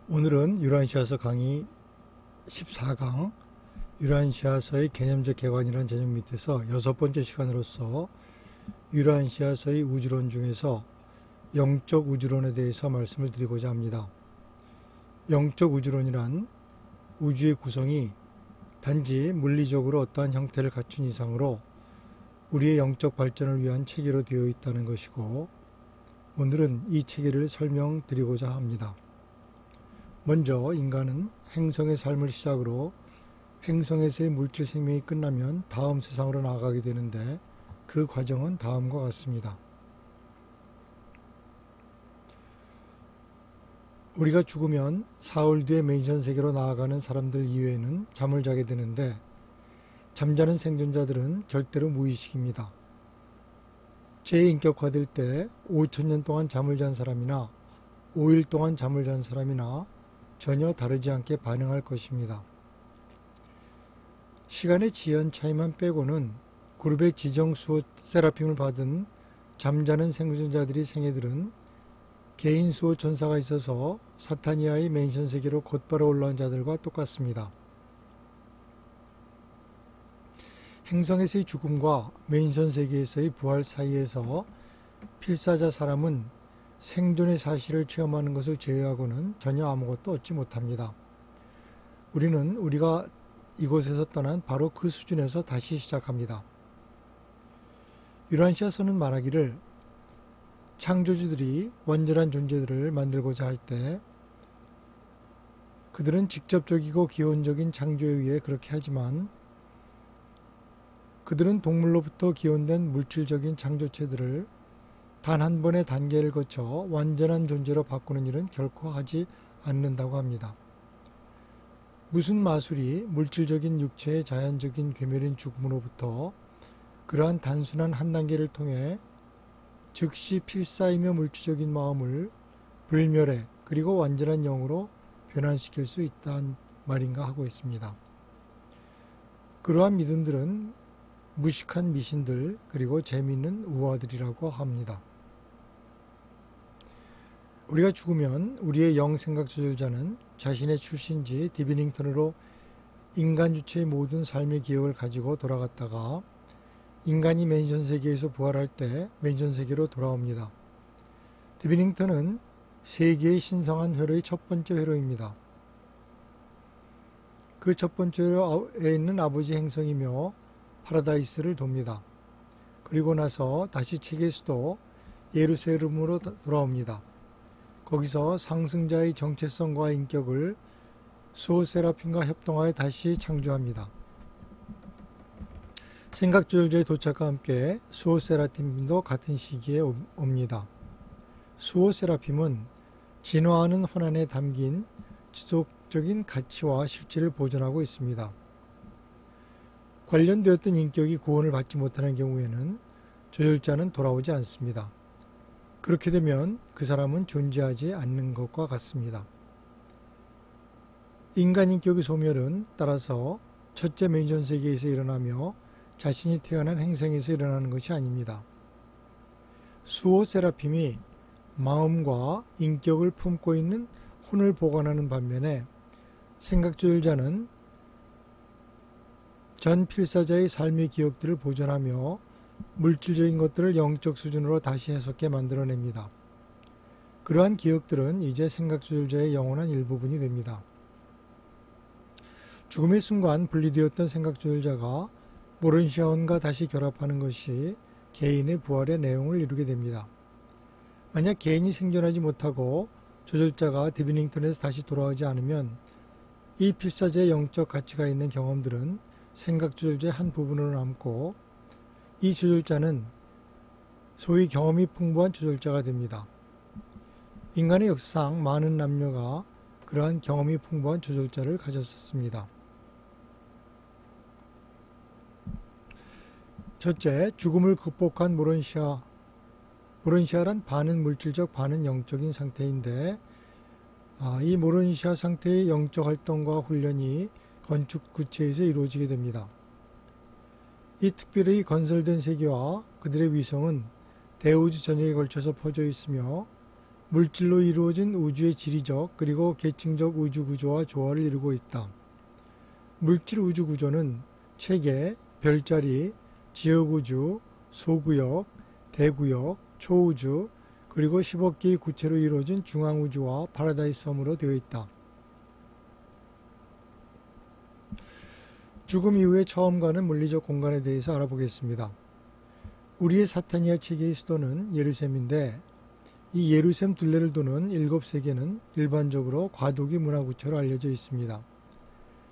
오늘은 유란시아서 강의 14강 유란시아서의 개념적 개관이라는 제목 밑에서 6번째 시간으로서 유란시아서의 우주론 중에서 영적 우주론에 대해서 말씀을 드리고자 합니다. 영적 우주론이란 우주의 구성이 단지 물리적으로 어떠한 형태를 갖춘 이상으로 우리의 영적 발전을 위한 체계로 되어 있다는 것이고, 오늘은 이 체계를 설명드리고자 합니다. 먼저 인간은 행성의 삶을 시작으로 행성에서의 물질 생명이 끝나면 다음 세상으로 나아가게 되는데, 그 과정은 다음과 같습니다. 우리가 죽으면 사흘 뒤에 맨션 세계로 나아가는 사람들 이외에는 잠을 자게 되는데, 잠자는 생존자들은 절대로 무의식입니다. 재인격화될 때 5천년 동안 잠을 잔 사람이나 5일 동안 잠을 잔 사람이나 전혀 다르지 않게 반응할 것입니다. 시간의 지연 차이만 빼고는 그룹의 지정 수호 세라핌을 받은 잠자는 생존자들의 생애들은 개인 수호 천사가 있어서 사타니아의 맨션 세계로 곧바로 올라온 자들과 똑같습니다. 행성에서의 죽음과 맨션 세계에서의 부활 사이에서 필사자 사람은 생존의 사실을 체험하는 것을 제외하고는 전혀 아무것도 얻지 못합니다. 우리는 우리가 이곳에서 떠난 바로 그 수준에서 다시 시작합니다. 유란시아서는 말하기를 창조주들이 완전한 존재들을 만들고자 할 때 그들은 직접적이고 기원적인 창조에 의해 그렇게 하지만, 그들은 동물로부터 기원된 물질적인 창조체들을 단 한 번의 단계를 거쳐 완전한 존재로 바꾸는 일은 결코 하지 않는다고 합니다. 무슨 마술이 물질적인 육체의 자연적인 괴멸인 죽음으로부터 그러한 단순한 한 단계를 통해 즉시 필사이며 물질적인 마음을 불멸해 그리고 완전한 영으로 변환시킬 수 있다는 말인가 하고 있습니다. 그러한 믿음들은 무식한 미신들 그리고 재미있는 우화들이라고 합니다. 우리가 죽으면 우리의 영생각 조절자는 자신의 출신지 디비닝턴으로 인간 주체의 모든 삶의 기억을 가지고 돌아갔다가 인간이 맨션 세계에서 부활할 때 맨션 세계로 돌아옵니다. 디비닝턴은 세계의 신성한 회로의 첫 번째 회로입니다. 그 첫 번째 회로에 있는 아버지 행성이며 파라다이스를 돕니다. 그리고 나서 다시 책의 수도 예루살렘으로 돌아옵니다. 거기서 상승자의 정체성과 인격을 수호 세라핌과 협동하여 다시 창조합니다. 생각조절자의 도착과 함께 수호 세라핌도 같은 시기에 옵니다. 수호 세라핌은 진화하는 혼안에 담긴 지속적인 가치와 실체를 보존하고 있습니다. 관련되었던 인격이 구원을 받지 못하는 경우에는 조절자는 돌아오지 않습니다. 그렇게 되면 그 사람은 존재하지 않는 것과 같습니다. 인간 인격의 소멸은 따라서 첫째 맨션 세계에서 일어나며 자신이 태어난 행성에서 일어나는 것이 아닙니다. 수호 세라핌이 마음과 인격을 품고 있는 혼을 보관하는 반면에 생각조절자는 전 필사자의 삶의 기억들을 보존하며 물질적인 것들을 영적 수준으로 다시 해석해 만들어냅니다. 그러한 기억들은 이제 생각조절자의 영원한 일부분이 됩니다. 죽음의 순간 분리되었던 생각조절자가 모른시아원과 다시 결합하는 것이 개인의 부활의 내용을 이루게 됩니다. 만약 개인이 생존하지 못하고 조절자가 디비닝턴에서 다시 돌아오지 않으면 이 필사자의 영적 가치가 있는 경험들은 생각조절자의 한 부분으로 남고, 이 조절자는 소위 경험이 풍부한 조절자가 됩니다. 인간의 역사상 많은 남녀가 그러한 경험이 풍부한 조절자를 가졌었습니다. 첫째, 죽음을 극복한 모른시아란 반은 물질적 반은 영적인 상태인데, 이 모른시아 상태의 영적 활동과 훈련이 건축 구체에서 이루어지게 됩니다. 이 특별히 건설된 세계와 그들의 위성은 대우주 전역에 걸쳐서 퍼져 있으며 물질로 이루어진 우주의 지리적 그리고 계층적 우주 구조와 조화를 이루고 있다. 물질 우주 구조는 체계, 별자리, 지역우주, 소구역, 대구역, 초우주, 그리고 10억 개의 구체로 이루어진 중앙우주와 파라다이스 섬으로 되어 있다. 죽음 이후에 처음 가는 물리적 공간에 대해서 알아보겠습니다. 우리의 사타니아 체계의 수도는 예루셈인데 이 예루셈 둘레를 도는 7세계는 일반적으로 과도기 문화구체로 알려져 있습니다.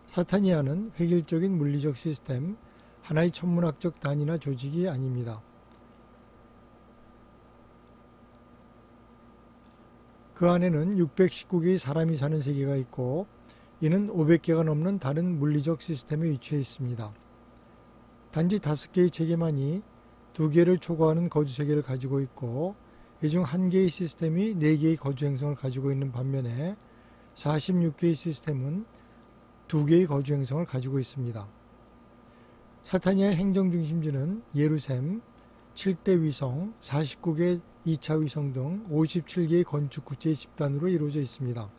사타니아는 획일적인 물리적 시스템, 하나의 천문학적 단위나 조직이 아닙니다. 그 안에는 619개의 사람이 사는 세계가 있고 이는 500개가 넘는 다른 물리적 시스템에 위치해 있습니다. 단지 5개의 체계만이 2개를 초과하는 거주세계를 가지고 있고 이 중 1개의 시스템이 4개의 거주 행성을 가지고 있는 반면에 46개의 시스템은 2개의 거주 행성을 가지고 있습니다. 사타니아의 행정중심지는 예루셈, 7대 위성, 49개 2차 위성 등 57개의 건축 구체의 집단으로 이루어져 있습니다.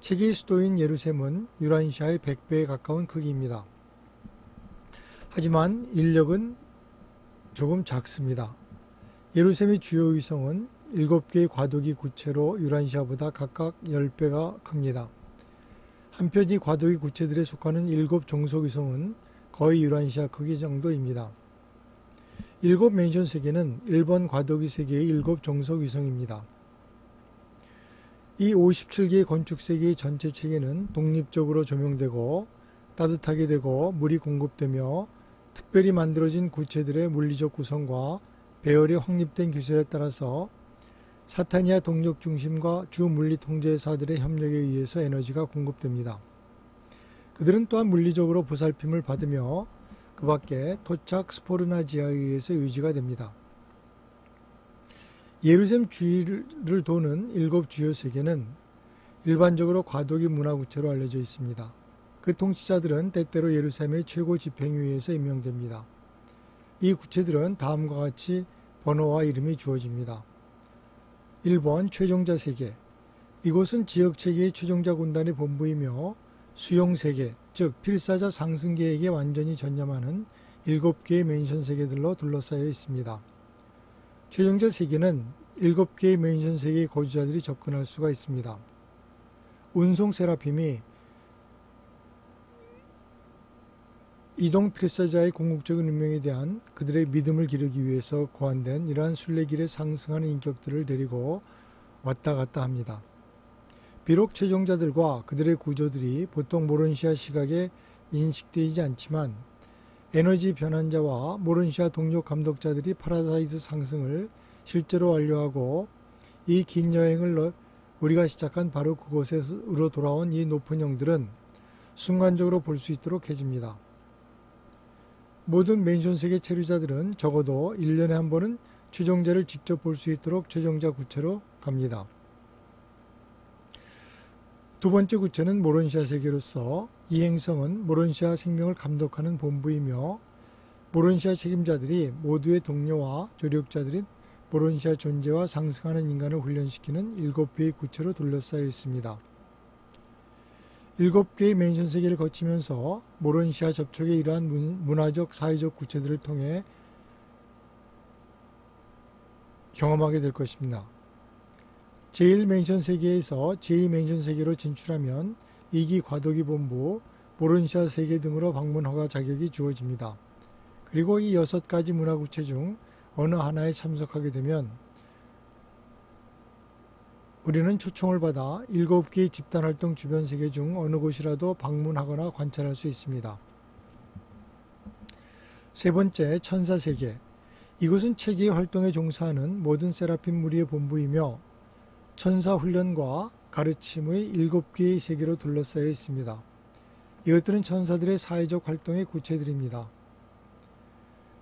체계의 수도인 예루셈은 유라시아의 100배에 가까운 크기입니다. 하지만 인력은 조금 작습니다. 예루셈의 주요 위성은 7개의 과도기 구체로 유라시아보다 각각 10배가 큽니다. 한편 이 과도기 구체들에 속하는 7 종속 위성은 거의 유라시아 크기 정도입니다. 7 맨션 세계는 1번 과도기 세계의 7 종속 위성입니다. 이 57개의 건축 세계의 전체 체계는 독립적으로 조명되고 따뜻하게 되고 물이 공급되며 특별히 만들어진 구체들의 물리적 구성과 배열이 확립된 기술에 따라서 사타니아 동력 중심과 주 물리 통제사들의 협력에 의해서 에너지가 공급됩니다. 그들은 또한 물리적으로 보살핌을 받으며 그 밖에 토착 스포르나지아에 의해서 유지가 됩니다. 예루셈 주위를 도는 7 주요 세계는 일반적으로 과도기 문화구체로 알려져 있습니다. 그 통치자들은 때때로 예루셈의 최고 집행위에서 임명됩니다. 이 구체들은 다음과 같이 번호와 이름이 주어집니다. 1번 최종자 세계. 이곳은 지역체계의 최종자 군단의 본부이며 수용세계, 즉 필사자 상승계에게 완전히 전념하는 7개의 맨션 세계들로 둘러싸여 있습니다. 최종자 세계는 7개의 맨션 세계의 거주자들이 접근할 수가 있습니다. 운송 세라핌이 이동 필사자의 궁극적인 운명에 대한 그들의 믿음을 기르기 위해서 고안된 이러한 순례길에 상승하는 인격들을 데리고 왔다 갔다 합니다. 비록 최종자들과 그들의 구조들이 보통 모론시아 시각에 인식되지 않지만 에너지 변환자와 모론시아 동력 감독자들이 파라다이스 상승을 실제로 완료하고 이 긴 여행을 우리가 시작한 바로 그곳으로 돌아온 이 높은 영들은 순간적으로 볼 수 있도록 해줍니다. 모든 맨션 세계 체류자들은 적어도 1년에 한 번은 최종자를 직접 볼 수 있도록 최종자 구체로 갑니다. 두 번째 구체는 모론시아 세계로서 이 행성은 모론시아 생명을 감독하는 본부이며 모론시아 책임자들이 모두의 동료와 조력자들인 모론시아 존재와 상승하는 인간을 훈련시키는 7개의 구체로 둘러싸여 있습니다. 7개의 맨션 세계를 거치면서 모론시아 접촉의 이러한 문화적 사회적 구체들을 통해 경험하게 될 것입니다. 제1맨션 세계에서 제2맨션 세계로 진출하면 2기 과도기 본부, 모론시아 세계 등으로 방문 허가 자격이 주어집니다. 그리고 이 6가지 문화구체 중 어느 하나에 참석하게 되면 우리는 초청을 받아 7개의 집단활동 주변 세계 중 어느 곳이라도 방문하거나 관찰할 수 있습니다. 세 번째, 천사세계. 이곳은 체계의 활동에 종사하는 모든 세라핌 무리의 본부이며 천사 훈련과 가르침의 7개의 세계로 둘러싸여 있습니다. 이것들은 천사들의 사회적 활동의 구체들입니다.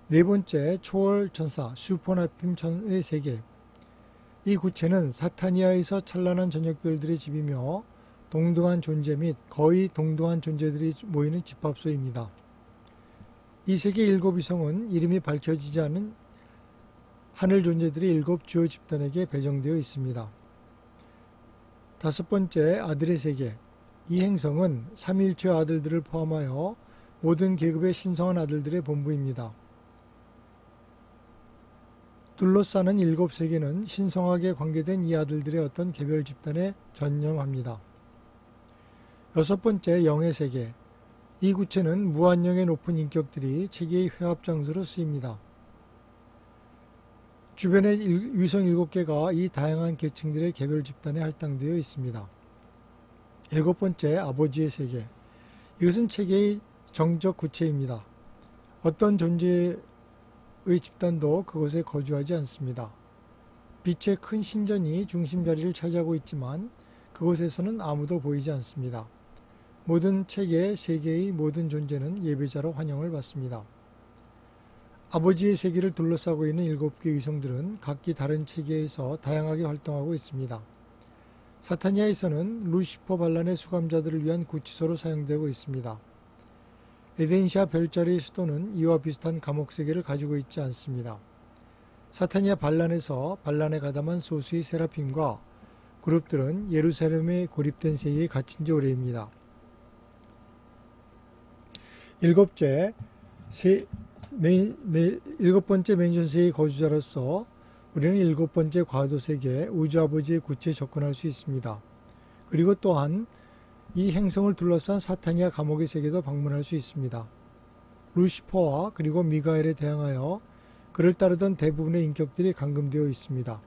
네 번째, 초월 천사, 슈퍼나핌의 세계. 이 구체는 사타니아에서 찬란한 저녁별들의 집이며 동등한 존재 및 거의 동등한 존재들이 모이는 집합소입니다. 이 세계 7위성은 이름이 밝혀지지 않은 하늘 존재들이 7 주요 집단에게 배정되어 있습니다. 5번째, 아들의 세계. 이 행성은 삼위일체 아들들을 포함하여 모든 계급의 신성한 아들들의 본부입니다. 둘러싸는 7 세계는 신성하게 관계된 이 아들들의 어떤 개별 집단에 전념합니다. 6번째, 영의 세계. 이 구체는 무한영의 높은 인격들이 체계의 회합 장소로 쓰입니다. 주변의 위성 7개가 이 다양한 계층들의 개별 집단에 할당되어 있습니다. 7번째, 아버지의 세계. 이것은 체계의 정적 구체입니다. 어떤 존재의 집단도 그곳에 거주하지 않습니다. 빛의 큰 신전이 중심 자리를 차지하고 있지만 그곳에서는 아무도 보이지 않습니다. 모든 체계, 세계의 모든 존재는 예배자로 환영을 받습니다. 아버지의 세계를 둘러싸고 있는 7개 위성들은 각기 다른 체계에서 다양하게 활동하고 있습니다. 사타니아에서는 루시퍼 반란의 수감자들을 위한 구치소로 사용되고 있습니다. 에덴시아 별자리의 수도는 이와 비슷한 감옥 세계를 가지고 있지 않습니다. 사타니아 반란에서 반란에 가담한 소수의 세라핌과 그룹들은 예루살렘에 고립된 세계에 갇힌 지 오래입니다. 7번째 맨션 세계의 거주자로서 우리는 7번째 과도 세계 우주 아버지의 구체에 접근할 수 있습니다. 그리고 또한 이 행성을 둘러싼 사타니아 감옥의 세계도 방문할 수 있습니다. 루시퍼와 그리고 미가엘에 대항하여 그를 따르던 대부분의 인격들이 감금되어 있습니다.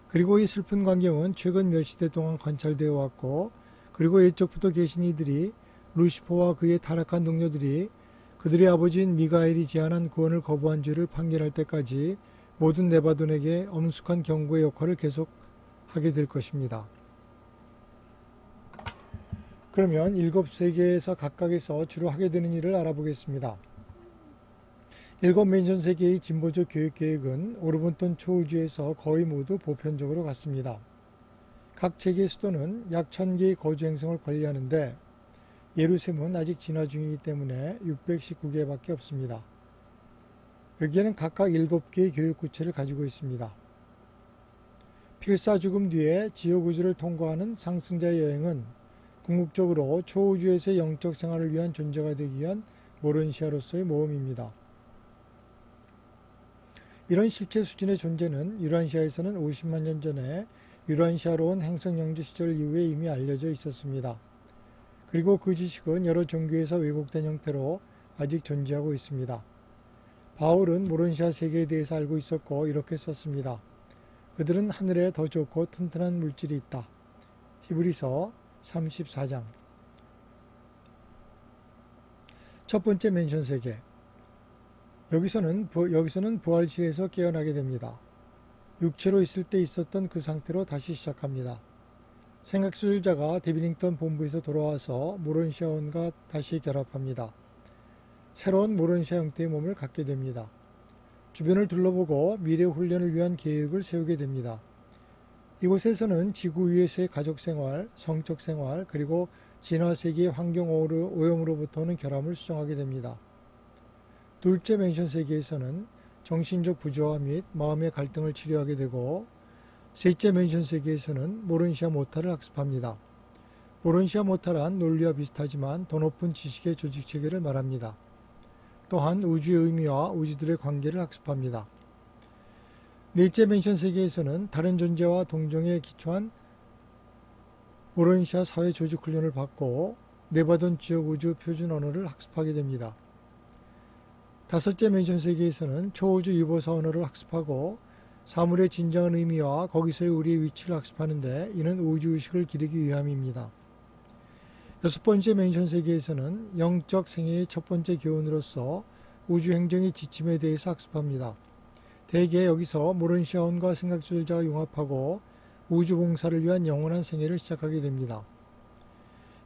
그리고 이 슬픈 광경은 최근 몇 시대 동안 관찰되어 왔고, 그리고 예적부터 계신 이들이 루시퍼와 그의 타락한 동료들이 그들의 아버지인 미가엘이 제안한 구원을 거부한 죄를 판결할 때까지 모든 네바돈에게 엄숙한 경고의 역할을 계속하게 될 것입니다. 그러면 7세계에서 각각에서 주로 하게 되는 일을 알아보겠습니다. 7 맨션 세계의 진보적 교육 계획은 오르본톤 초우주에서 거의 모두 보편적으로 같습니다. 각 체계의 수도는 약 1000개의 거주 행성을 관리하는데 예루셈은 아직 진화 중이기 때문에 619개밖에 없습니다. 여기에는 각각 7개의 교육 구체를 가지고 있습니다. 필사 죽음 뒤에 지옥우주를 통과하는 상승자의 여행은 궁극적으로 초우주에서의 영적 생활을 위한 존재가 되기 위한 모론시아로서의 모험입니다. 이런 실체 수준의 존재는 유란시아에서는 50만 년 전에 유란시아로 온 행성영주 시절 이후에 이미 알려져 있었습니다. 그리고 그 지식은 여러 종교에서 왜곡된 형태로 아직 존재하고 있습니다. 바울은 모론시아 세계에 대해서 알고 있었고 이렇게 썼습니다. 그들은 하늘에 더 좋고 튼튼한 물질이 있다. 히브리서 34장. 첫 번째 맨션 세계. 여기서는 부활실에서 깨어나게 됩니다. 육체로 있을 때 있었던 그 상태로 다시 시작합니다. 생각수술자가 데비링턴 본부에서 돌아와서 모론시아원과 다시 결합합니다. 새로운 모론시아 형태의 몸을 갖게 됩니다. 주변을 둘러보고 미래 훈련을 위한 계획을 세우게 됩니다. 이곳에서는 지구 위에서의 가족생활, 성적생활, 그리고 진화세계의 환경 오염으로부터 오는 결함을 수정하게 됩니다. 둘째 맨션 세계에서는 정신적 부조화 및 마음의 갈등을 치료하게 되고, 셋째 맨션 세계에서는 모론시아 모타를 학습합니다. 모론시아 모타란 논리와 비슷하지만 더 높은 지식의 조직체계를 말합니다. 또한 우주의 의미와 우주들의 관계를 학습합니다. 넷째 맨션 세계에서는 다른 존재와 동정에 기초한 모론시아 사회 조직 훈련을 받고 네바돈 지역 우주 표준 언어를 학습하게 됩니다. 다섯째 맨션 세계에서는 초우주 유보사 언어를 학습하고 사물의 진정한 의미와 거기서의 우리의 위치를 학습하는데 이는 우주의식을 기르기 위함입니다. 6번째 맨션 세계에서는 영적 생애의 첫 번째 교훈으로서 우주 행정의 지침에 대해서 학습합니다. 대개 여기서 모론시아원과 생각주술자가 융합하고 우주 봉사를 위한 영원한 생애를 시작하게 됩니다.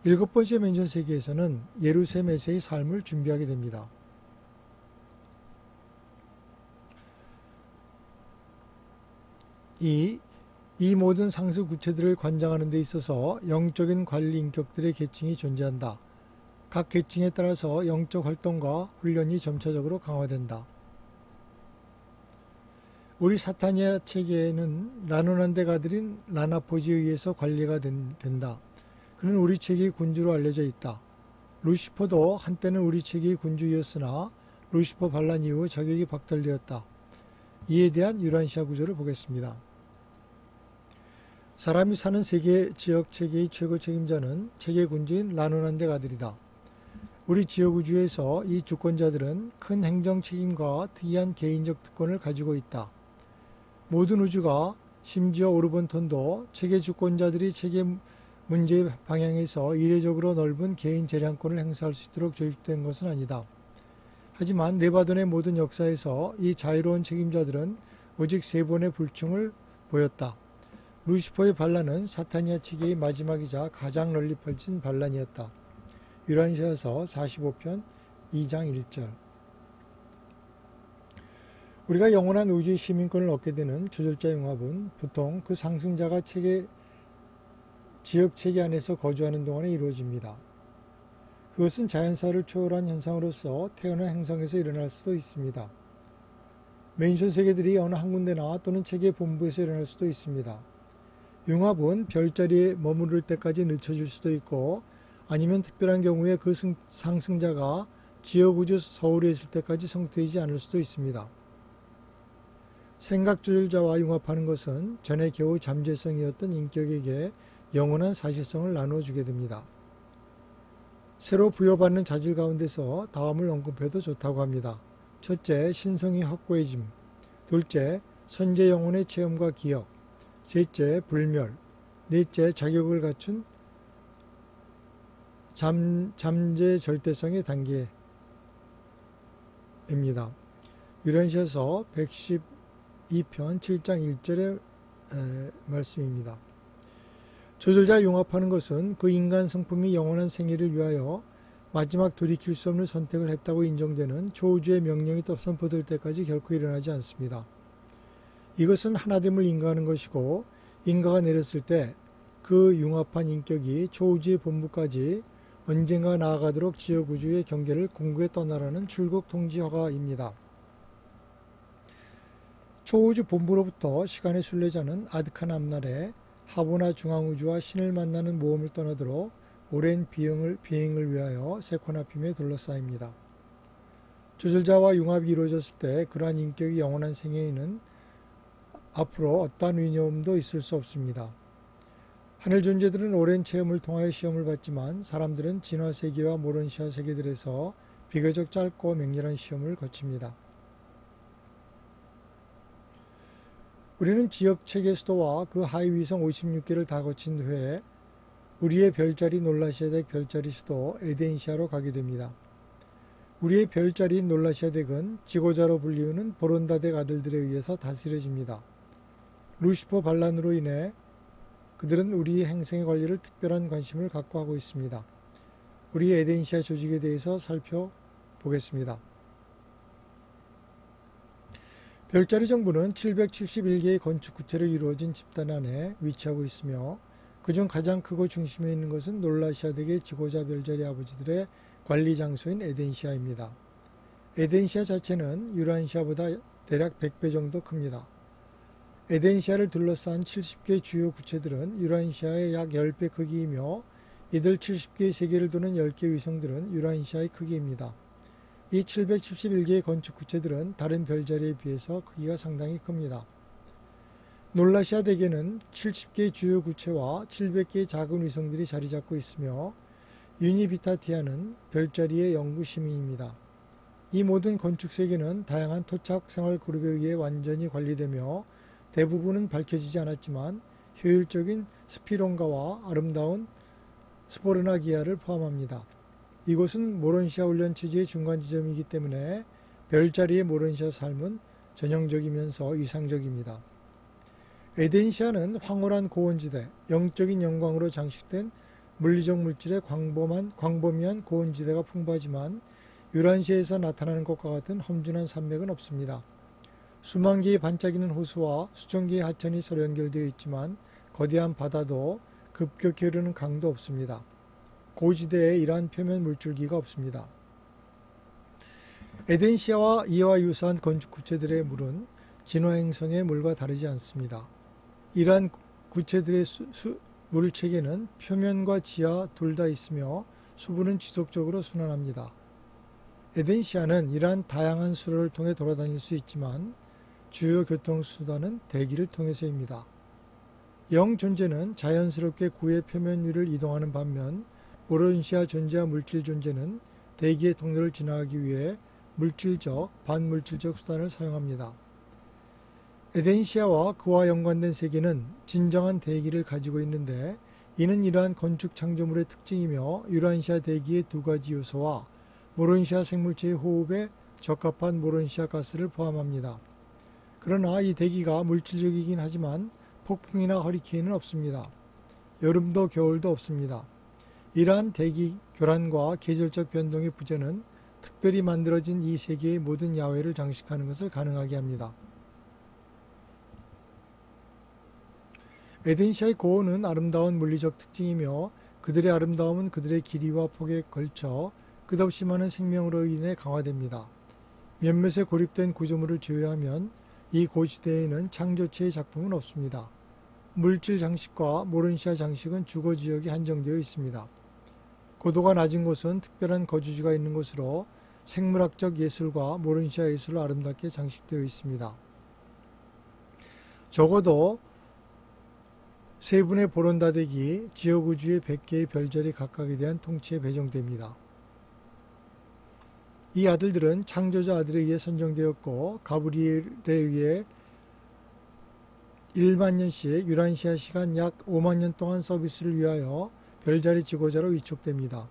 7번째 맨션 세계에서는 예루셈에서의 삶을 준비하게 됩니다. 이 모든 상수 구체들을 관장하는 데 있어서 영적인 관리 인격들의 계층이 존재한다. 각 계층에 따라서 영적 활동과 훈련이 점차적으로 강화된다. 우리 사타니아 체계는 라노난데가들인 라나포지에 의해서 관리가 된다. 그는 우리 체계의 군주로 알려져 있다. 루시퍼도 한때는 우리 체계의 군주였으나 루시퍼 반란 이후 자격이 박탈되었다. 이에 대한 유란시아 구조를 보겠습니다. 사람이 사는 세계 지역 체계의 최고 책임자는 체계 군주인 라노난데가들이다. 우리 지역 우주에서 이 주권자들은 큰 행정 책임과 특이한 개인적 특권을 가지고 있다. 모든 우주가 심지어 오르본톤도 체계 주권자들이 체계 문제의 방향에서 이례적으로 넓은 개인 재량권을 행사할 수 있도록 조직된 것은 아니다. 하지만 네바돈의 모든 역사에서 이 자유로운 책임자들은 오직 세 번의 불충을 보였다. 루시퍼의 반란은 사타니아 체계의 마지막이자 가장 널리 펼친 반란이었다. 유란시아서 45편 2장 1절. 우리가 영원한 우주의 시민권을 얻게 되는 조절자 융합은 보통 그 상승자가 지역 체계 안에서 거주하는 동안에 이루어집니다. 그것은 자연사를 초월한 현상으로서 태어난 행성에서 일어날 수도 있습니다. 맨션 세계들이 어느 한 군데나 또는 체계 본부에서 일어날 수도 있습니다. 융합은 별자리에 머무를 때까지 늦춰질 수도 있고 아니면 특별한 경우에 그 상승자가 지역우주 서울에 있을 때까지 성립되지 않을 수도 있습니다. 생각조절자와 융합하는 것은 전에 겨우 잠재성이었던 인격에게 영원한 사실성을 나누어주게 됩니다. 새로 부여받는 자질 가운데서 다음을 언급해도 좋다고 합니다. 첫째, 신성이 확고해짐. 둘째, 선제 영혼의 체험과 기억. 셋째, 불멸. 넷째, 자격을 갖춘 잠재 절대성의 단계입니다. 유란시아서 112편 7장 1절의 말씀입니다. 조절자 융합하는 것은 그 인간 성품이 영원한 생애를 위하여 마지막 돌이킬 수 없는 선택을 했다고 인정되는 초우주의 명령이 선포될 때까지 결코 일어나지 않습니다. 이것은 하나됨을 인가하는 것이고 인가가 내렸을 때 그 융합한 인격이 초우주의 본부까지 언젠가 나아가도록 지역우주의 경계를 공구에 떠나라는 출국 통지 허가입니다. 초우주 본부로부터 시간의 순례자는 아득한 앞날에 하보나 중앙우주와 신을 만나는 모험을 떠나도록 오랜 비행을 위하여 세코나핌에 둘러싸입니다. 조절자와 융합이 이루어졌을 때 그러한 인격이 영원한 생애에는 앞으로 어떠한 위험도 있을 수 없습니다. 하늘 존재들은 오랜 체험을 통하여 시험을 받지만 사람들은 진화 세계와 모론시아 세계들에서 비교적 짧고 맹렬한 시험을 거칩니다. 우리는 지역 체계 수도와 그 하위 위성 56개를 다 거친 후에 우리의 별자리 놀라시아덱 별자리 수도 에덴시아로 가게 됩니다. 우리의 별자리인 놀라시아덱은 지고자로 불리우는 보론다덱 아들들에 의해서 다스려집니다. 루시퍼 반란으로 인해 그들은 우리의 행성의 관리를 특별한 관심을 갖고 하고 있습니다. 우리의 에덴시아 조직에 대해서 살펴보겠습니다. 별자리 정부는 771개의 건축 구체로 이루어진 집단 안에 위치하고 있으며 그중 가장 크고 중심에 있는 것은 놀라시아덱의 지고자 별자리 아버지들의 관리 장소인 에덴시아입니다. 에덴시아 자체는 유란시아보다 대략 100배 정도 큽니다. 에덴시아를 둘러싼 70개의 주요 구체들은 유란시아의 약 10배 크기이며 이들 70개의 세계를 도는 10개의 위성들은 유란시아의 크기입니다. 이 771개의 건축 구체들은 다른 별자리에 비해서 크기가 상당히 큽니다. 놀라시아 대계는 70개의 주요 구체와 700개의 작은 위성들이 자리 잡고 있으며 유니비타티아는 별자리의 영구 시민입니다. 이 모든 건축 세계는 다양한 토착 생활 그룹에 의해 완전히 관리되며 대부분은 밝혀지지 않았지만 효율적인 스피론가와 아름다운 스포르나기아를 포함합니다. 이곳은 모론시아 훈련 체제의 중간 지점이기 때문에 별자리의 모론시아 삶은 전형적이면서 이상적입니다. 에덴시아는 황홀한 고온지대, 영적인 영광으로 장식된 물리적 물질의 광범위한 고온지대가 풍부하지만 유란시아에서 나타나는 것과 같은 험준한 산맥은 없습니다. 수만 개의 반짝이는 호수와 수천 개의 하천이 서로 연결되어 있지만 거대한 바다도 급격히 흐르는 강도 없습니다. 고지대에 이러한 표면 물줄기가 없습니다. 에덴시아와 이와 유사한 건축 구체들의 물은 진화행성의 물과 다르지 않습니다. 이러한 구체들의 물체계는 표면과 지하 둘 다 있으며 수분은 지속적으로 순환합니다. 에덴시아는 이러한 다양한 수로를 통해 돌아다닐 수 있지만 주요 교통수단은 대기를 통해서입니다. 영 존재는 자연스럽게 구의 표면 위를 이동하는 반면 모론시아 존재와 물질 존재는 대기의 통로를 지나가기 위해 물질적, 반물질적 수단을 사용합니다. 에덴시아와 그와 연관된 세계는 진정한 대기를 가지고 있는데 이는 이러한 건축 창조물의 특징이며 유란시아 대기의 두 가지 요소와 모론시아 생물체의 호흡에 적합한 모론시아 가스를 포함합니다. 그러나 이 대기가 물질적이긴 하지만 폭풍이나 허리케인은 없습니다. 여름도 겨울도 없습니다. 이러한 대기 교란과 계절적 변동의 부재는 특별히 만들어진 이 세계의 모든 야외를 장식하는 것을 가능하게 합니다. 에덴시아의 고온은 아름다운 물리적 특징이며 그들의 아름다움은 그들의 길이와 폭에 걸쳐 끝없이 많은 생명으로 인해 강화됩니다. 몇몇의 고립된 구조물을 제외하면 이 고시대에는 창조체의 작품은 없습니다. 물질 장식과 모론시아 장식은 주거 지역에 한정되어 있습니다. 고도가 낮은 곳은 특별한 거주지가 있는 곳으로 생물학적 예술과 모론시아 예술로 아름답게 장식되어 있습니다. 적어도 세 분의 보론다덱이 지역 우주의 100개의 별자리 각각에 대한 통치에 배정됩니다. 이 아들들은 창조자 아들에 의해 선정되었고 가브리엘에 의해 1만 년씩 유란시아 시간 약 5만 년 동안 서비스를 위하여 별자리 지고자로 위촉됩니다.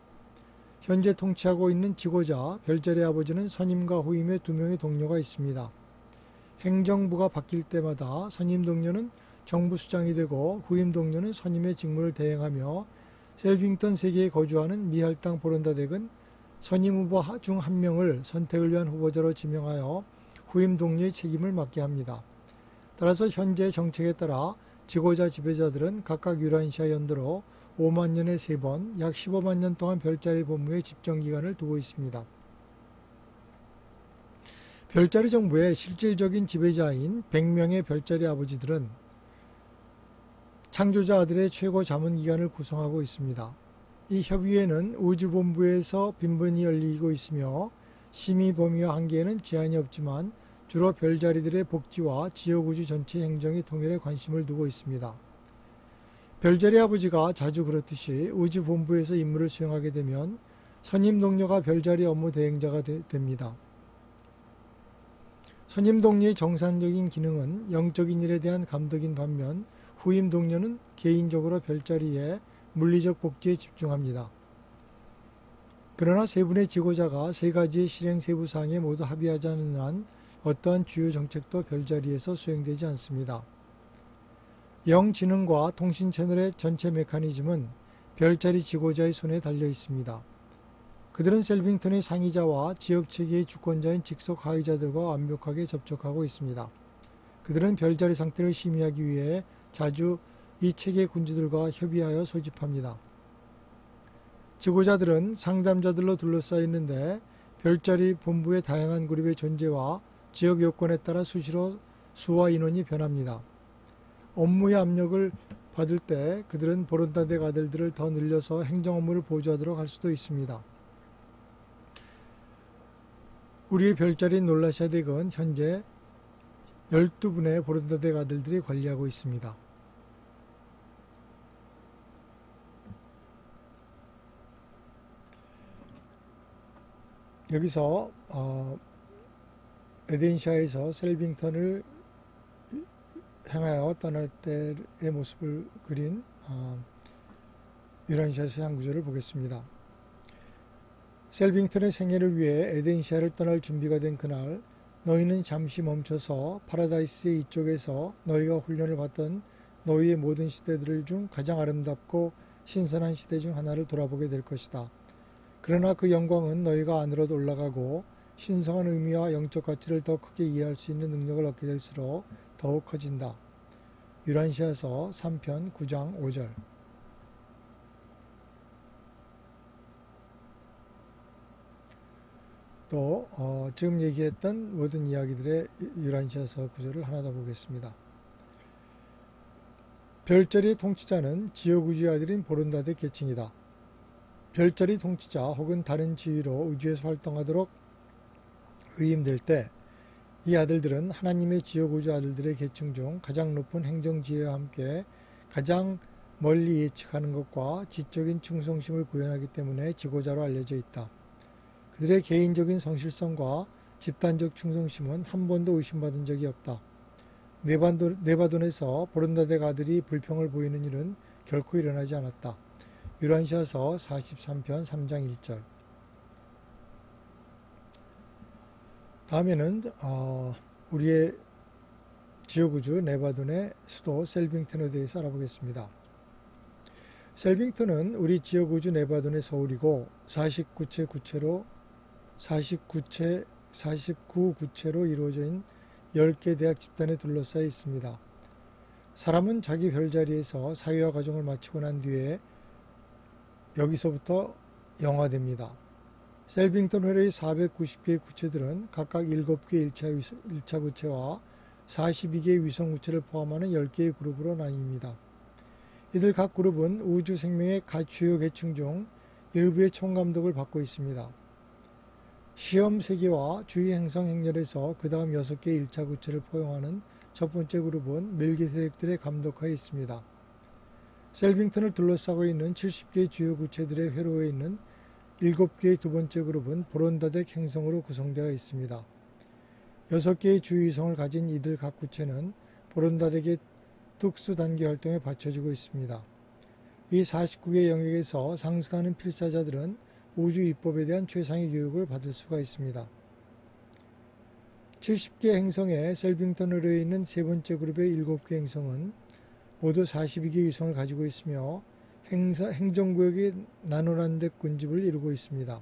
현재 통치하고 있는 지고자 별자리 아버지는 선임과 후임의 2명의 동료가 있습니다. 행정부가 바뀔 때마다 선임 동료는 정부 수장이 되고 후임 동료는 선임의 직무를 대행하며 셀빙턴 세계에 거주하는 미할당 보론다덱은 선임 후보 중 한 명을 선택을 위한 후보자로 지명하여 후임 동료의 책임을 맡게 합니다. 따라서 현재 정책에 따라 지고자 지배자들은 각각 유란시아 연도로 5만 년에 3번, 약 15만 년 동안 별자리 본부에 집정기간을 두고 있습니다. 별자리 정부의 실질적인 지배자인 100명의 별자리 아버지들은 창조자 아들의 최고 자문기관을 구성하고 있습니다. 이 협의회는 우주본부에서 빈번히 열리고 있으며 심의 범위와 한계에는 제한이 없지만 주로 별자리들의 복지와 지역우주 전체 행정의 통일에 관심을 두고 있습니다. 별자리 아버지가 자주 그렇듯이 우주본부에서 임무를 수행하게 되면 선임 동료가 별자리 업무 대행자가 됩니다. 선임 동료의 정상적인 기능은 영적인 일에 대한 감독인 반면 후임 동료는 개인적으로 별자리의 물리적 복지에 집중합니다. 그러나 세 분의 지고자가 세 가지의 실행 세부 사항에 모두 합의하지 않는 한 어떠한 주요 정책도 별자리에서 수행되지 않습니다. 영지능과 통신 채널의 전체 메커니즘은 별자리 지고자의 손에 달려 있습니다. 그들은 셀빙턴의 상위자와 지역체계의 주권자인 직속 하위자들과 완벽하게 접촉하고 있습니다. 그들은 별자리 상태를 심의하기 위해 자주 이 체계 군주들과 협의하여 소집합니다. 지고자들은 상담자들로 둘러싸여 있는데 별자리 본부의 다양한 그룹의 존재와 지역 요건에 따라 수시로 수와 인원이 변합니다. 업무의 압력을 받을 때 그들은 보론다덱 아들들을 더 늘려서 행정 업무를 보조하도록 할 수도 있습니다. 우리의 별자리인 놀라시아 덱은 현재 12분의 보론다덱 아들들이 관리하고 있습니다. 여기서 에덴시아에서 셀빙턴을 향하여 떠날 때의 모습을 그린 유란시아에서의 한 구절을 보겠습니다. 셀빙턴의 생애를 위해 에덴시아를 떠날 준비가 된 그날 너희는 잠시 멈춰서 파라다이스의 이쪽에서 너희가 훈련을 받던 너희의 모든 시대들 중 가장 아름답고 신선한 시대 중 하나를 돌아보게 될 것이다. 그러나 그 영광은 너희가 안으로 올라가고 신성한 의미와 영적 가치를 더 크게 이해할 수 있는 능력을 얻게 될수록 더욱 커진다. 유란시아서 3편 9장 5절. 또 지금 얘기했던 모든 이야기들의 유란시아서 구조를 하나 더 보겠습니다. 별자리의 통치자는 지옥우주의 아들인 보론다드의 계층이다. 별자리 통치자 혹은 다른 지위로 우주에서 활동하도록 위임될 때 이 아들들은 하나님의 지옥우주 아들들의 계층 중 가장 높은 행정지혜와 함께 가장 멀리 예측하는 것과 지적인 충성심을 구현하기 때문에 지고자로 알려져 있다. 그들의 개인적인 성실성과 집단적 충성심은 한 번도 의심받은 적이 없다. 네바돈에서 보론다덱 아들이 불평을 보이는 일은 결코 일어나지 않았다. 유란시아서 43편 3장 1절. 다음에는 우리의 지옥우주 네바돈의 수도 셀빙턴에 대해서 알아보겠습니다. 셀빙턴은 우리 지옥우주 네바돈의 서울이고 49구체로 이루어진 10개 대학 집단에 둘러싸여 있습니다. 사람은 자기 별자리에서 사회와 가정을 마치고 난 뒤에 여기서부터 영화됩니다. 셀빙턴 회로의 490개의 구체들은 각각 7개의 1차 구체와 42개의 위성 구체를 포함하는 10개의 그룹으로 나뉩니다. 이들 각 그룹은 우주 생명의 주요 계층 중 일부의 총감독을 받고 있습니다. 시험 세계와 주위 행성 행렬에서 그 다음 6개의 1차 구체를 포용하는 첫 번째 그룹은 멜기세덱들의 감독하에 있습니다. 셀빙턴을 둘러싸고 있는 70개의 주요 구체들의 회로에 있는 7개의 두 번째 그룹은 보론다덱 행성으로 구성되어 있습니다. 6개의 주위성을 가진 이들 각 구체는 보론다덱의 특수 단계 활동에 받쳐지고 있습니다. 이 49개 영역에서 상승하는 필사자들은 우주 입법에 대한 최상의 교육을 받을 수가 있습니다. 70개 행성의 셀빙턴 회로에 있는 세 번째 그룹의 7개 행성은 모두 42개 위성을 가지고 있으며 행정구역의 나노란덱 군집을 이루고 있습니다.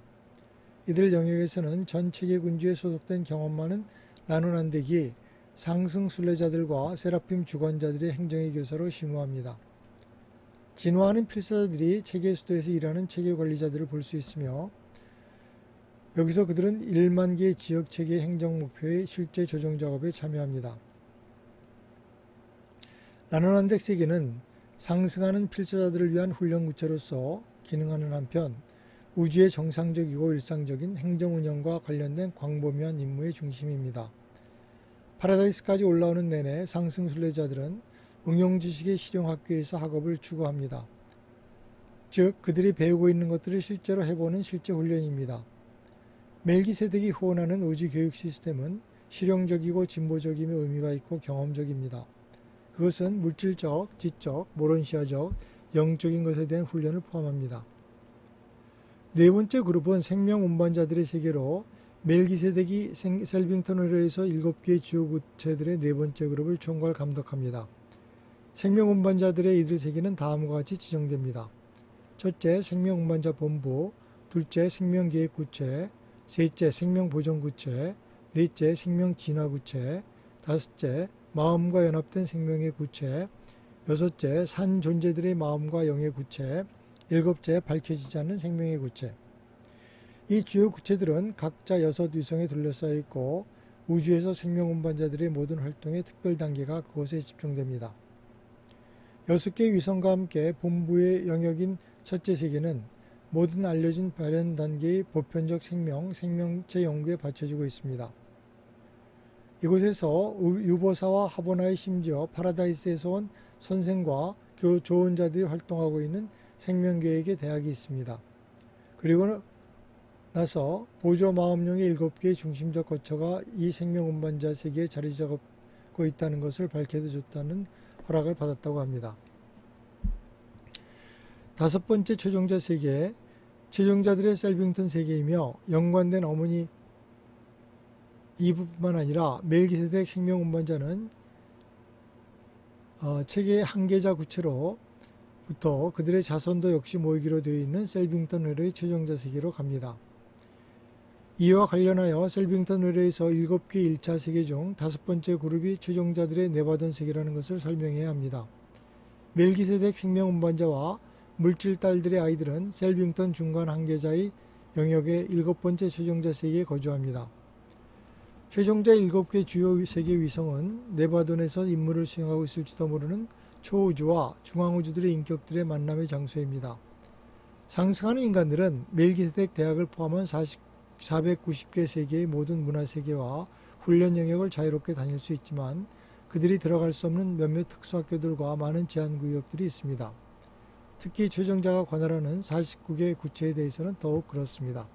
이들 영역에서는 전 체계 군주에 소속된 경험 많은 나노란덱이 상승 순례자들과 세라핌 주관자들의 행정의 교사로 심우합니다. 진화하는 필사자들이 체계 수도에서 일하는 체계 관리자들을 볼 수 있으며 여기서 그들은 1만 개의 지역 체계 행정 목표의 실제 조정 작업에 참여합니다. 나노란덱 세계는 상승하는 필사자들을 위한 훈련 구체로서 기능하는 한편 우주의 정상적이고 일상적인 행정 운영과 관련된 광범위한 임무의 중심입니다. 파라다이스까지 올라오는 내내 상승 순례자들은 응용지식의 실용학교에서 학업을 추구합니다. 즉 그들이 배우고 있는 것들을 실제로 해보는 실제 훈련입니다. 멜기세덱이 후원하는 우주 교육 시스템은 실용적이고 진보적이며 의미가 있고 경험적입니다. 그것은 물질적, 지적, 모론시아적, 영적인 것에 대한 훈련을 포함합니다. 네 번째 그룹은 생명 운반자들의 세계로 멜기세덱이 셀빙턴 회로에서 7개의 주요 구체들의 네 번째 그룹을 총괄 감독합니다. 생명 운반자들의 이들 세계는 다음과 같이 지정됩니다. 첫째, 생명 운반자 본부, 둘째, 생명 계획 구체, 셋째, 생명 보정 구체, 넷째, 생명 진화 구체, 다섯째, 마음과 연합된 생명의 구체, 여섯째, 산 존재들의 마음과 영의 구체, 일곱째, 밝혀지지 않는 생명의 구체. 이 주요 구체들은 각자 6위성에 둘러싸여 있고 우주에서 생명 운반자들의 모든 활동의 특별 단계가 그곳에 집중됩니다. 6개의 위성과 함께 본부의 영역인 첫째 세계는 모든 알려진 발현 단계의 보편적 생명체 연구에 받쳐지고 있습니다. 이곳에서 유보사와 하보나의 심지어 파라다이스에서 온 선생과 조언자들이 활동하고 있는 생명계획의 대학이 있습니다. 그리고 나서 보조 마음령의 7개의 중심적 거처가 이 생명 운반자 세계에 자리 잡고 있다는 것을 밝혀도 좋다는 허락을 받았다고 합니다. 다섯 번째 최종자 세계, 최종자들의 셀빙턴 세계이며 연관된 어머니 이뿐만 아니라 멜기세덱 생명 운반자는 체계의 한계자 구체로부터 그들의 자손도 역시 모이기로 되어 있는 셀빙턴 회로의 최종자 세계로 갑니다. 이와 관련하여 셀빙턴 회로에서 7개 1차 세계 중 5번째 그룹이 최종자들의 네바돈 세계라는 것을 설명해야 합니다. 멜기세덱 생명 운반자와 물질 딸들의 아이들은 셀빙턴 중간 한계자의 영역의 7번째 최종자 세계에 거주합니다. 최종자 7개 주요 세계 위성은 네바돈에서 임무를 수행하고 있을지도 모르는 초우주와 중앙우주들의 인격들의 만남의 장소입니다. 상승하는 인간들은 멜기세덱 대학을 포함한 490개 세계의 모든 문화세계와 훈련 영역을 자유롭게 다닐 수 있지만 그들이 들어갈 수 없는 몇몇 특수학교들과 많은 제한구역들이 있습니다. 특히 최종자가 관할하는 49개 구체에 대해서는 더욱 그렇습니다.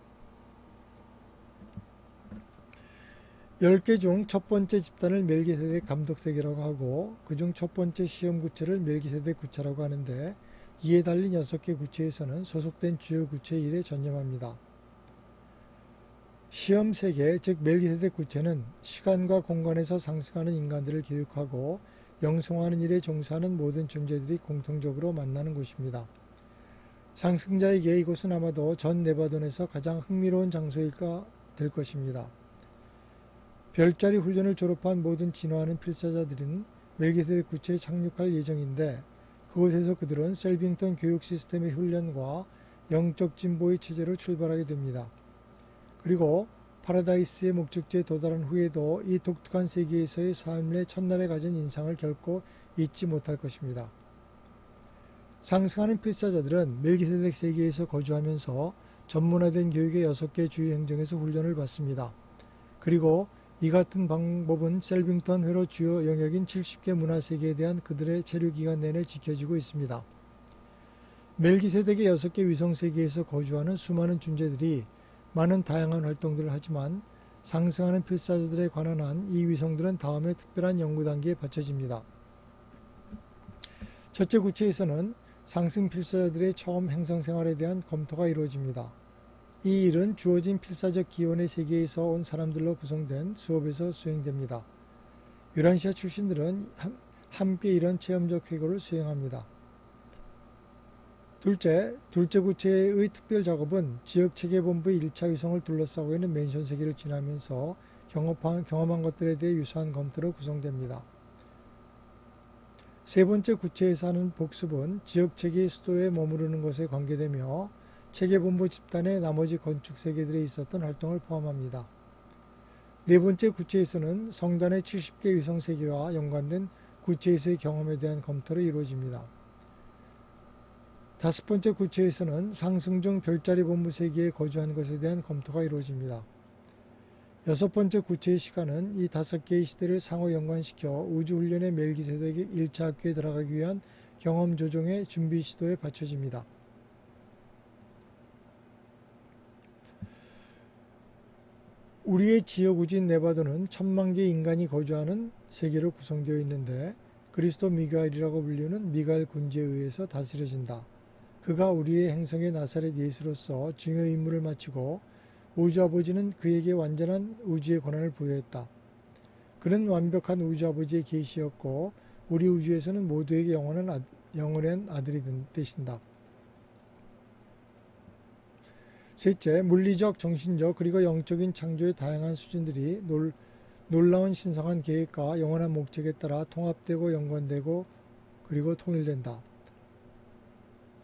10개 중 첫 번째 집단을 멜기세덱 감독세계라고 하고 그중 첫 번째 시험 구체를 멜기세덱 구체라고 하는데 이에 달린 6개 구체에서는 소속된 주요 구체 일에 전념합니다. 시험 세계, 즉 멜기세덱 구체는 시간과 공간에서 상승하는 인간들을 교육하고 영성하는 일에 종사하는 모든 존재들이 공통적으로 만나는 곳입니다. 상승자에게 이곳은 아마도 전 네바돈에서 가장 흥미로운 장소일까 될 것입니다. 별자리 훈련을 졸업한 모든 진화하는 필사자들은 멜기세덱 구체에 착륙할 예정인데 그곳에서 그들은 셀빙턴 교육 시스템의 훈련과 영적 진보의 체제로 출발하게 됩니다. 그리고 파라다이스의 목적지에 도달한 후에도 이 독특한 세계에서의 삶의 첫날에 가진 인상을 결코 잊지 못할 것입니다. 상승하는 필사자들은 멜기세덱 세계에서 거주하면서 전문화된 교육의 6개 주요 행정에서 훈련을 받습니다. 그리고 이 같은 방법은 셀빙턴 회로 주요 영역인 70개 문화세계에 대한 그들의 체류기간 내내 지켜지고 있습니다. 멜기세덱의 6개 위성세계에서 거주하는 수많은 존재들이 많은 다양한 활동들을 하지만 상승하는 필사자들에 관한 한 이 위성들은 다음에 특별한 연구 단계에 받쳐집니다. 첫째 구체에서는 상승 필사자들의 처음 행성 생활에 대한 검토가 이루어집니다. 이 일은 주어진 필사적 기원의 세계에서 온 사람들로 구성된 수업에서 수행됩니다. 유란시아 출신들은 함께 이런 체험적 회고를 수행합니다. 둘째 구체의 특별 작업은 지역체계본부의 1차 위성을 둘러싸고 있는 맨션 세계를 지나면서 경험한 것들에 대해 유사한 검토로 구성됩니다. 세 번째 구체에서 하는 복습은 지역체계의 수도에 머무르는 것에 관계되며 체계본부 집단의 나머지 건축세계들에 있었던 활동을 포함합니다. 네 번째 구체에서는 성단의 70개 위성세계와 연관된 구체에서의 경험에 대한 검토로 이루어집니다. 다섯 번째 구체에서는 상승 중 별자리 본부 세계에 거주한 것에 대한 검토가 이루어집니다. 여섯 번째 구체의 시간은 이 5개의 시대를 상호 연관시켜 우주훈련의 멜기세덱의 1차 학교에 들어가기 위한 경험 조정의 준비 시도에 받쳐집니다. 우리의 지역우주인 네바돈은 1000만 개의 인간이 거주하는 세계로 구성되어 있는데 그리스도 미가엘이라고 불리는 미가엘 군주에 의해서 다스려진다. 그가 우리의 행성의 나사렛 예수로서 중요 임무를 마치고 우주아버지는 그에게 완전한 우주의 권한을 부여했다. 그는 완벽한 우주아버지의 계시였고 우리 우주에서는 모두에게 영원한 아들이 되신다. 셋째, 물리적, 정신적 그리고 영적인 창조의 다양한 수준들이 놀라운 신성한 계획과 영원한 목적에 따라 통합되고 연관되고 그리고 통일된다.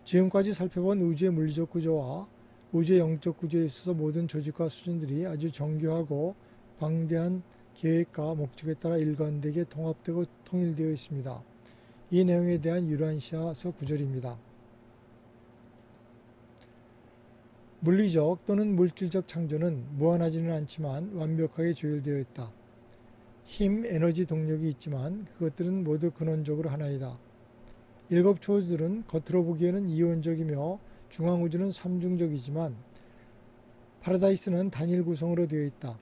지금까지 살펴본 우주의 물리적 구조와 우주의 영적 구조에 있어서 모든 조직과 수준들이 아주 정교하고 방대한 계획과 목적에 따라 일관되게 통합되고 통일되어 있습니다. 이 내용에 대한 유란시아서 구절입니다. 물리적 또는 물질적 창조는 무한하지는 않지만 완벽하게 조율되어 있다. 힘, 에너지, 동력이 있지만 그것들은 모두 근원적으로 하나이다. 7 초우주들은 겉으로 보기에는 이원적이며 중앙우주는 삼중적이지만 파라다이스는 단일 구성으로 되어 있다.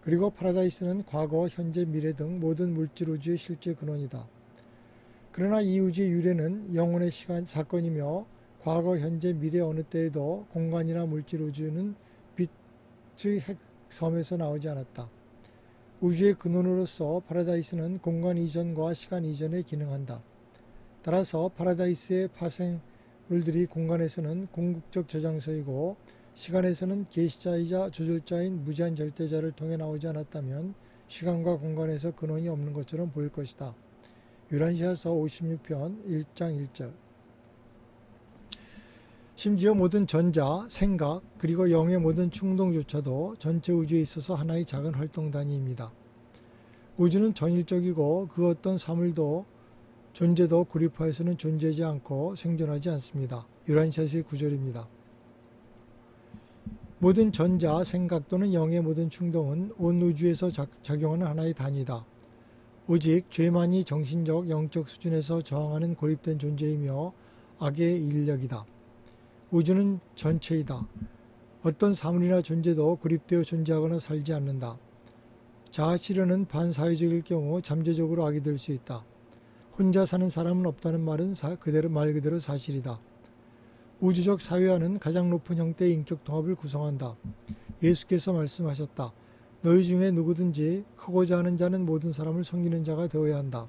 그리고 파라다이스는 과거, 현재, 미래 등 모든 물질우주의 실제 근원이다. 그러나 이 우주의 유래는 영혼의 사건이며 과거, 현재, 미래 어느 때에도 공간이나 물질우주는 빛의 핵섬에서 나오지 않았다. 우주의 근원으로서 파라다이스는 공간 이전과 시간 이전에 기능한다. 따라서 파라다이스의 파생물들이 공간에서는 궁극적 저장소이고 시간에서는 계시자이자 조절자인 무제한 절대자를 통해 나오지 않았다면 시간과 공간에서 근원이 없는 것처럼 보일 것이다. 유란시아서 56편 1장 1절. 심지어 모든 전자, 생각, 그리고 영의 모든 충동조차도 전체 우주에 있어서 하나의 작은 활동 단위입니다. 우주는 전일적이고 그 어떤 사물도 존재도 구립하여서는 존재하지 않고 생존하지 않습니다. 유란시아스의 구절입니다. 모든 전자, 생각 또는 영의 모든 충동은 온 우주에서 작용하는 하나의 단위다. 오직 죄만이 정신적, 영적 수준에서 저항하는 고립된 존재이며 악의 인력이다. 우주는 전체이다. 어떤 사물이나 존재도 고립되어 존재하거나 살지 않는다. 자아실현은 반사회적일 경우 잠재적으로 악이 될 수 있다. 혼자 사는 사람은 없다는 말은 말 그대로 사실이다. 우주적 사회화는 가장 높은 형태의 인격 통합을 구성한다. 예수께서 말씀하셨다. 너희 중에 누구든지 크고자 하는 자는 모든 사람을 섬기는 자가 되어야 한다.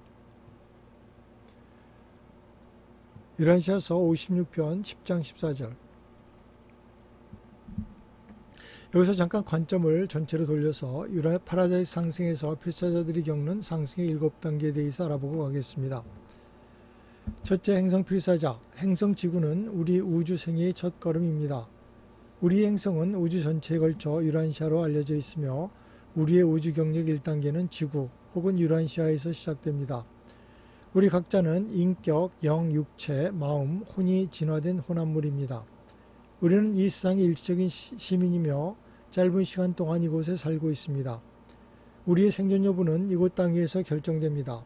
유란시아서 56편 10장 14절. 여기서 잠깐 관점을 전체로 돌려서 파라다이스 상승에서 필사자들이 겪는 상승의 7단계에 대해서 알아보고 가겠습니다. 첫째, 행성 필사자. 행성 지구는 우리 우주 생애의 첫 걸음입니다. 우리의 행성은 우주 전체에 걸쳐 유란시아로 알려져 있으며 우리의 우주 경력 1단계는 지구 혹은 유란시아에서 시작됩니다. 우리 각자는 인격, 영, 육체, 마음, 혼이 진화된 혼합물입니다. 우리는 이 세상의 일시적인 시민이며 짧은 시간 동안 이곳에 살고 있습니다. 우리의 생존 여부는 이곳 땅에서 결정됩니다.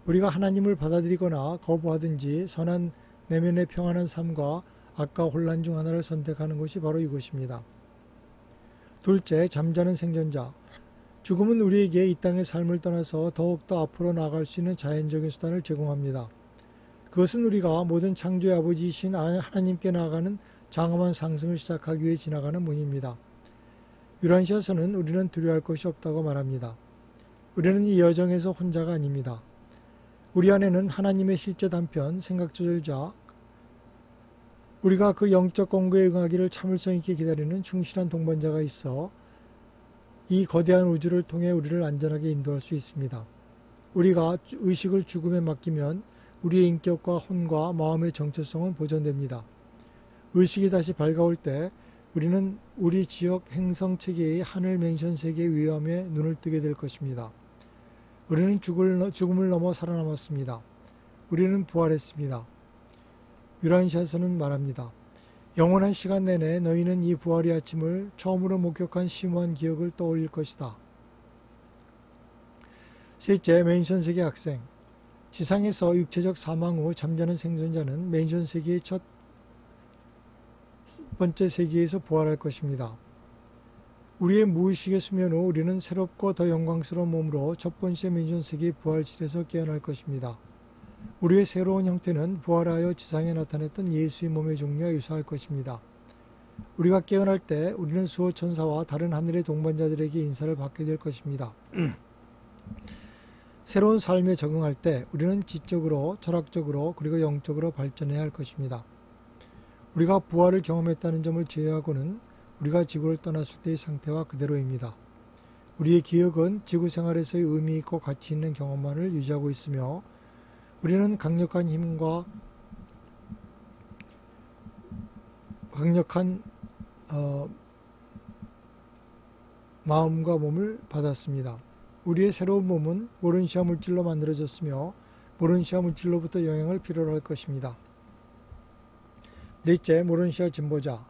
우리가 하나님을 받아들이거나 거부하든지 선한 내면의 평안한 삶과 악과 혼란 중 하나를 선택하는 것이 바로 이것입니다. 둘째, 잠자는 생존자. 죽음은 우리에게 이 땅의 삶을 떠나서 더욱더 앞으로 나아갈 수 있는 자연적인 수단을 제공합니다. 그것은 우리가 모든 창조의 아버지이신 하나님께 나아가는 장엄한 상승을 시작하기 위해 지나가는 문입니다. 유란시아서는 우리는 두려워할 것이 없다고 말합니다. 우리는 이 여정에서 혼자가 아닙니다. 우리 안에는 하나님의 실제 단편, 생각조절자, 우리가 그 영적 공고에 응하기를 참을성 있게 기다리는 충실한 동반자가 있어 이 거대한 우주를 통해 우리를 안전하게 인도할 수 있습니다. 우리가 의식을 죽음에 맡기면 우리의 인격과 혼과 마음의 정체성은 보존됩니다. 의식이 다시 밝아올 때 우리는 우리 지역 행성 체계의 하늘 맨션 세계의 위험에 눈을 뜨게 될 것입니다. 우리는 죽음을 넘어 살아남았습니다. 우리는 부활했습니다. 유란시아서는 말합니다. 영원한 시간 내내 너희는 이 부활의 아침을 처음으로 목격한 심오한 기억을 떠올릴 것이다. 셋째, 맨션 세계 학생. 지상에서 육체적 사망 후 잠자는 생존자는 맨션 세계의 첫 번째 세계에서 부활할 것입니다. 우리의 무의식의 수면 후 우리는 새롭고 더 영광스러운 몸으로 첫 번째 맨션 세계의 부활실에서 깨어날 것입니다. 우리의 새로운 형태는 부활하여 지상에 나타냈던 예수의 몸의 종류와 유사할 것입니다. 우리가 깨어날 때 우리는 수호 천사와 다른 하늘의 동반자들에게 인사를 받게 될 것입니다. 새로운 삶에 적응할 때 우리는 지적으로, 철학적으로, 그리고 영적으로 발전해야 할 것입니다. 우리가 부활을 경험했다는 점을 제외하고는 우리가 지구를 떠났을 때의 상태와 그대로입니다. 우리의 기억은 지구 생활에서의 의미 있고 가치 있는 경험만을 유지하고 있으며 우리는 강력한 힘과 강력한 마음과 몸을 받았습니다. 우리의 새로운 몸은 모른시아 물질로 만들어졌으며 모른시아 물질로부터 영향을 필요로 할 것입니다. 넷째, 모른시아 진보자.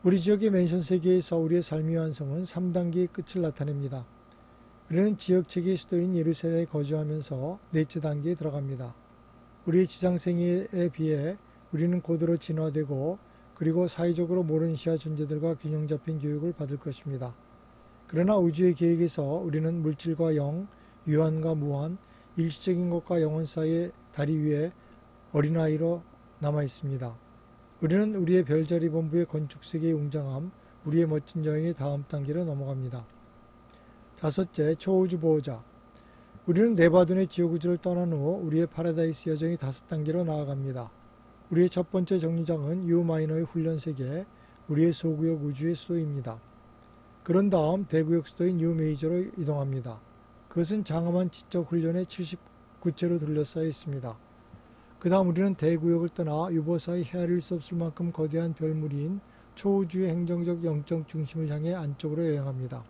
우리 지역의 맨션 세계에서 우리의 삶의 완성은 3단계의 끝을 나타냅니다. 우리는 지역 체계의 수도인 예루살렘에 거주하면서 넷째 단계에 들어갑니다. 우리의 지상생애에 비해 우리는 고도로 진화되고 그리고 사회적으로 모른시아 존재들과 균형 잡힌 교육을 받을 것입니다. 그러나 우주의 계획에서 우리는 물질과 영, 유한과 무한, 일시적인 것과 영원 사이의 다리 위에 어린아이로 남아 있습니다. 우리는 우리의 별자리 본부의 건축세계의 웅장함, 우리의 멋진 여행의 다음 단계로 넘어갑니다. 다섯째, 초우주 보호자. 우리는 네바둔의 지옥우주를 떠난 후 우리의 파라다이스 여정이 5단계로 나아갑니다. 우리의 첫 번째 정류장은 U 마이너의 훈련세계, 우리의 소구역 우주의 수도입니다. 그런 다음 대구역 수도인 U 메이저로 이동합니다. 그것은 장엄한 지적 훈련의 79채로 둘러싸여 있습니다. 그 다음 우리는 대구역을 떠나 유보사의 헤아릴 수 없을 만큼 거대한 별무리인 초우주의 행정적 영적 중심을 향해 안쪽으로 여행합니다.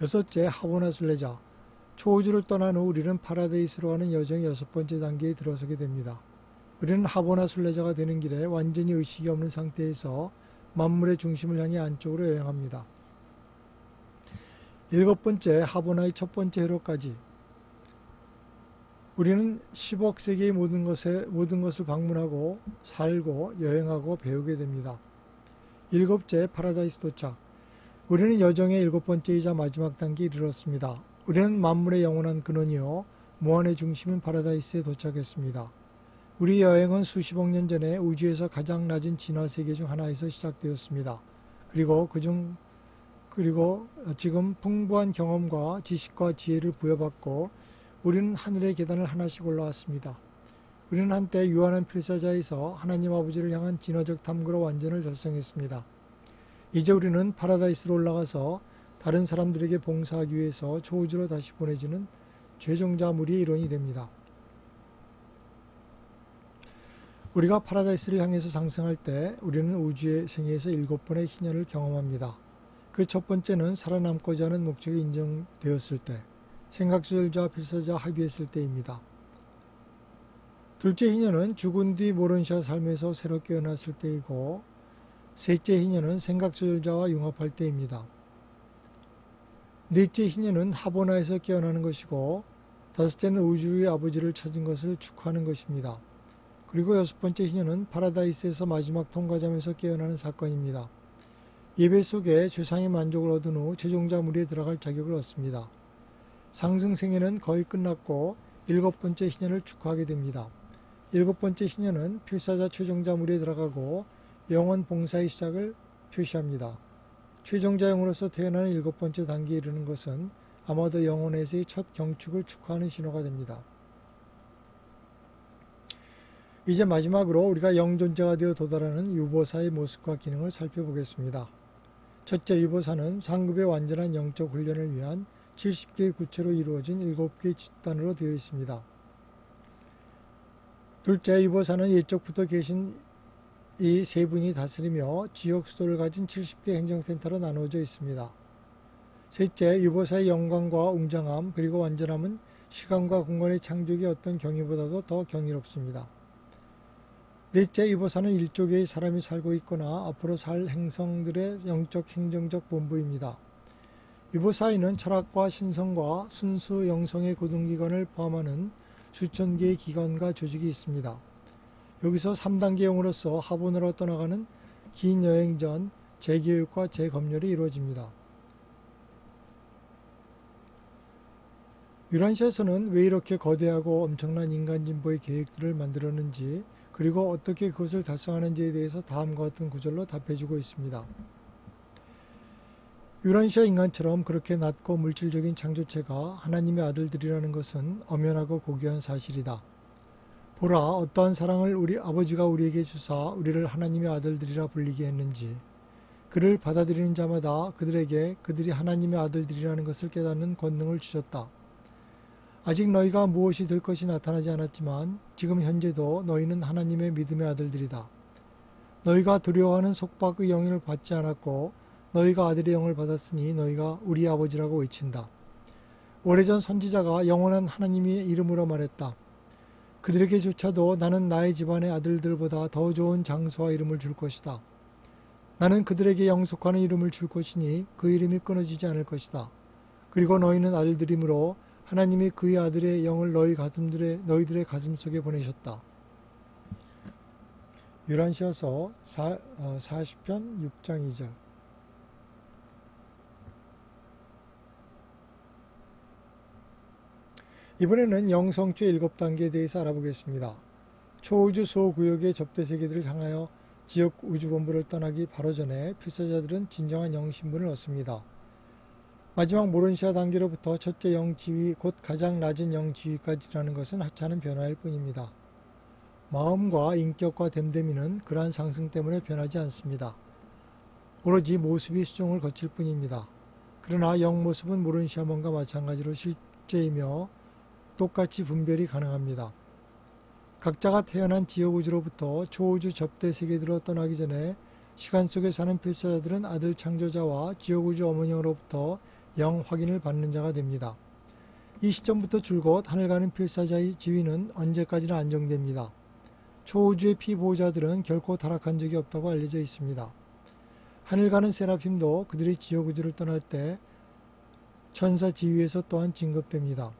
여섯째, 하보나 순례자. 초우주를 떠난 후 우리는 파라데이스로 가는 여정의 6번째 단계에 들어서게 됩니다. 우리는 하보나 순례자가 되는 길에 완전히 의식이 없는 상태에서 만물의 중심을 향해 안쪽으로 여행합니다. 7번째, 하보나의 첫 번째 회로까지. 우리는 10억 세계의 모든 것을 방문하고 살고 여행하고 배우게 됩니다. 7째, 파라다이스 도착. 우리는 여정의 7번째이자 마지막 단계에 이르렀습니다. 우리는 만물의 영원한 근원이요 무한의 중심인 파라다이스에 도착했습니다. 우리 여행은 수십억 년 전에 우주에서 가장 낮은 진화 세계 중 하나에서 시작되었습니다. 그리고 지금 풍부한 경험과 지식과 지혜를 부여받고 우리는 하늘의 계단을 하나씩 올라왔습니다. 우리는 한때 유한한 필사자에서 하나님 아버지를 향한 진화적 탐구로 완전을 달성했습니다. 이제 우리는 파라다이스로 올라가서 다른 사람들에게 봉사하기 위해서 초우주로 다시 보내지는 최종자물의 일원이 됩니다. 우리가 파라다이스를 향해서 상승할 때 우리는 우주의 생애에서 7번의 희년을 경험합니다. 그 첫 번째는 살아남고자 하는 목적이 인정되었을 때, 생각조절자와 필사자와 합의했을 때입니다. 둘째 희년은 죽은 뒤 모론시아 삶에서 새로 깨어났을 때이고, 셋째 희년은 생각조절자와 융합할 때입니다. 넷째 희년은 하보나에서 깨어나는 것이고, 다섯째는 우주의 아버지를 찾은 것을 축하하는 것입니다. 그리고 6번째 희년은 파라다이스에서 마지막 통과점에서 깨어나는 사건입니다. 예배 속에 최상의 만족을 얻은 후 최종자물에 들어갈 자격을 얻습니다. 상승 생애는 거의 끝났고 7번째 희년을 축하하게 됩니다. 7번째 희년은 필사자 최종자물에 들어가고 영원 봉사의 시작을 표시합니다. 최종자영으로서 태어나는 7번째 단계에 이르는 것은 아마도 영혼에서의 첫 경축을 축하하는 신호가 됩니다. 이제 마지막으로 우리가 영존자가 되어 도달하는 유보사의 모습과 기능을 살펴보겠습니다. 첫째, 유보사는 상급의 완전한 영적 훈련을 위한 70개의 구체로 이루어진 7개의 집단으로 되어 있습니다. 둘째, 유보사는 예적부터 계신 이 세 분이 다스리며 지역 수도를 가진 70개 행정센터로 나누어져 있습니다. 셋째, 유보사의 영광과 웅장함 그리고 완전함은 시간과 공간의 창조의 어떤 경이보다도 더 경이롭습니다. 넷째, 유보사는 일조계의 사람이 살고 있거나 앞으로 살 행성들의 영적 행정적 본부입니다. 유보사에는 철학과 신성과 순수 영성의 고등기관을 포함하는 수천 개의 기관과 조직이 있습니다. 여기서 3단계 영으로서 하보나로 떠나가는 긴 여행 전 재교육과 재검열이 이루어집니다. 유란시아에서는 왜 이렇게 거대하고 엄청난 인간 진보의 계획들을 만들었는지 그리고 어떻게 그것을 달성하는지에 대해서 다음과 같은 구절로 답해주고 있습니다. 유란시아 인간처럼 그렇게 낮고 물질적인 창조체가 하나님의 아들들이라는 것은 엄연하고 고귀한 사실이다. 보라, 어떠한 사랑을 우리 아버지가 우리에게 주사 우리를 하나님의 아들들이라 불리게 했는지, 그를 받아들이는 자마다 그들에게 그들이 하나님의 아들들이라는 것을 깨닫는 권능을 주셨다. 아직 너희가 무엇이 될 것이 나타나지 않았지만 지금 현재도 너희는 하나님의 믿음의 아들들이다. 너희가 두려워하는 속박의 영을 받지 않았고 너희가 아들의 영을 받았으니 너희가 우리 아버지라고 외친다. 오래전 선지자가 영원한 하나님의 이름으로 말했다. 그들에게조차도 나는 나의 집안의 아들들보다 더 좋은 장수와 이름을 줄 것이다. 나는 그들에게 영속하는 이름을 줄 것이니 그 이름이 끊어지지 않을 것이다. 그리고 너희는 아들들이므로 하나님이 그의 아들의 영을 너희들의 가슴 속에 보내셨다. 유란시아서 40편 6장 2절. 이번에는 영성주의 7단계에 대해서 알아보겠습니다. 초우주 소구역의 접대세계들을 향하여 지역 우주본부를 떠나기 바로 전에 필사자들은 진정한 영신분을 얻습니다. 마지막 모론시아 단계로부터 첫째 영지위 곧 가장 낮은 영지위까지 지나는 것은 하찮은 변화일 뿐입니다. 마음과 인격과 됨됨이는 그러한 상승 때문에 변하지 않습니다. 오로지 모습이 수정을 거칠 뿐입니다. 그러나 영모습은 모론시아몬과 마찬가지로 실제이며 똑같이 분별이 가능합니다. 각자가 태어난 지역우주로부터 초우주 접대 세계들로 떠나기 전에 시간 속에 사는 필사자들은 아들 창조자와 지역우주 어머니로부터 영 확인을 받는 자가 됩니다. 이 시점부터 줄곧 하늘 가는 필사자의 지위는 언제까지나 안정됩니다. 초우주의 피보호자들은 결코 타락한 적이 없다고 알려져 있습니다. 하늘 가는 세라핌도 그들의 지역우주를 떠날 때 천사 지위에서 또한 진급됩니다.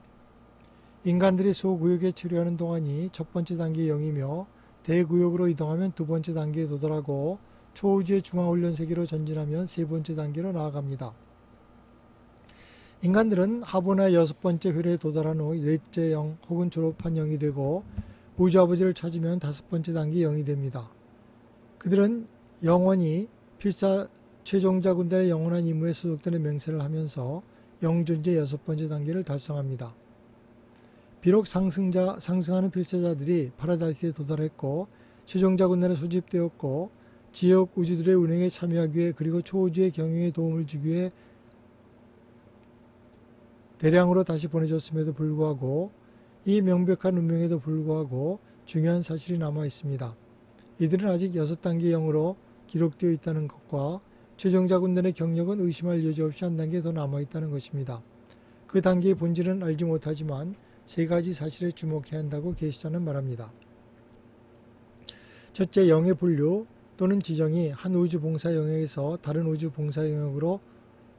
인간들이 소구역에 체류하는 동안이 첫 번째 단계의 영이며 대구역으로 이동하면 두 번째 단계에 도달하고 초우주의 중앙훈련 세계로 전진하면 세 번째 단계로 나아갑니다. 인간들은 하보나 여섯 번째 회로에 도달한 후 넷째 영 혹은 졸업한 영이 되고 우주 아버지를 찾으면 다섯 번째 단계 영이 됩니다. 그들은 영원히 필사 최종자 군단의 영원한 임무에 소속되는 맹세를 하면서 영존재 여섯 번째 단계를 달성합니다. 비록 상승하는 필사자들이 파라다이스에 도달했고 최종자 군단에 소집되었고 지역 우주들의 운행에 참여하기 위해 그리고 초우주의 경영에 도움을 주기 위해 대량으로 다시 보내줬음에도 불구하고 이 명백한 운명에도 불구하고 중요한 사실이 남아 있습니다. 이들은 아직 6단계 영으로 기록되어 있다는 것과 최종자 군단의 경력은 의심할 여지 없이 한 단계 더 남아 있다는 것입니다. 그 단계의 본질은 알지 못하지만 세 가지 사실에 주목해야 한다고 계시자는 말합니다. 첫째, 영의 분류 또는 지정이 한 우주 봉사 영역에서 다른 우주 봉사 영역으로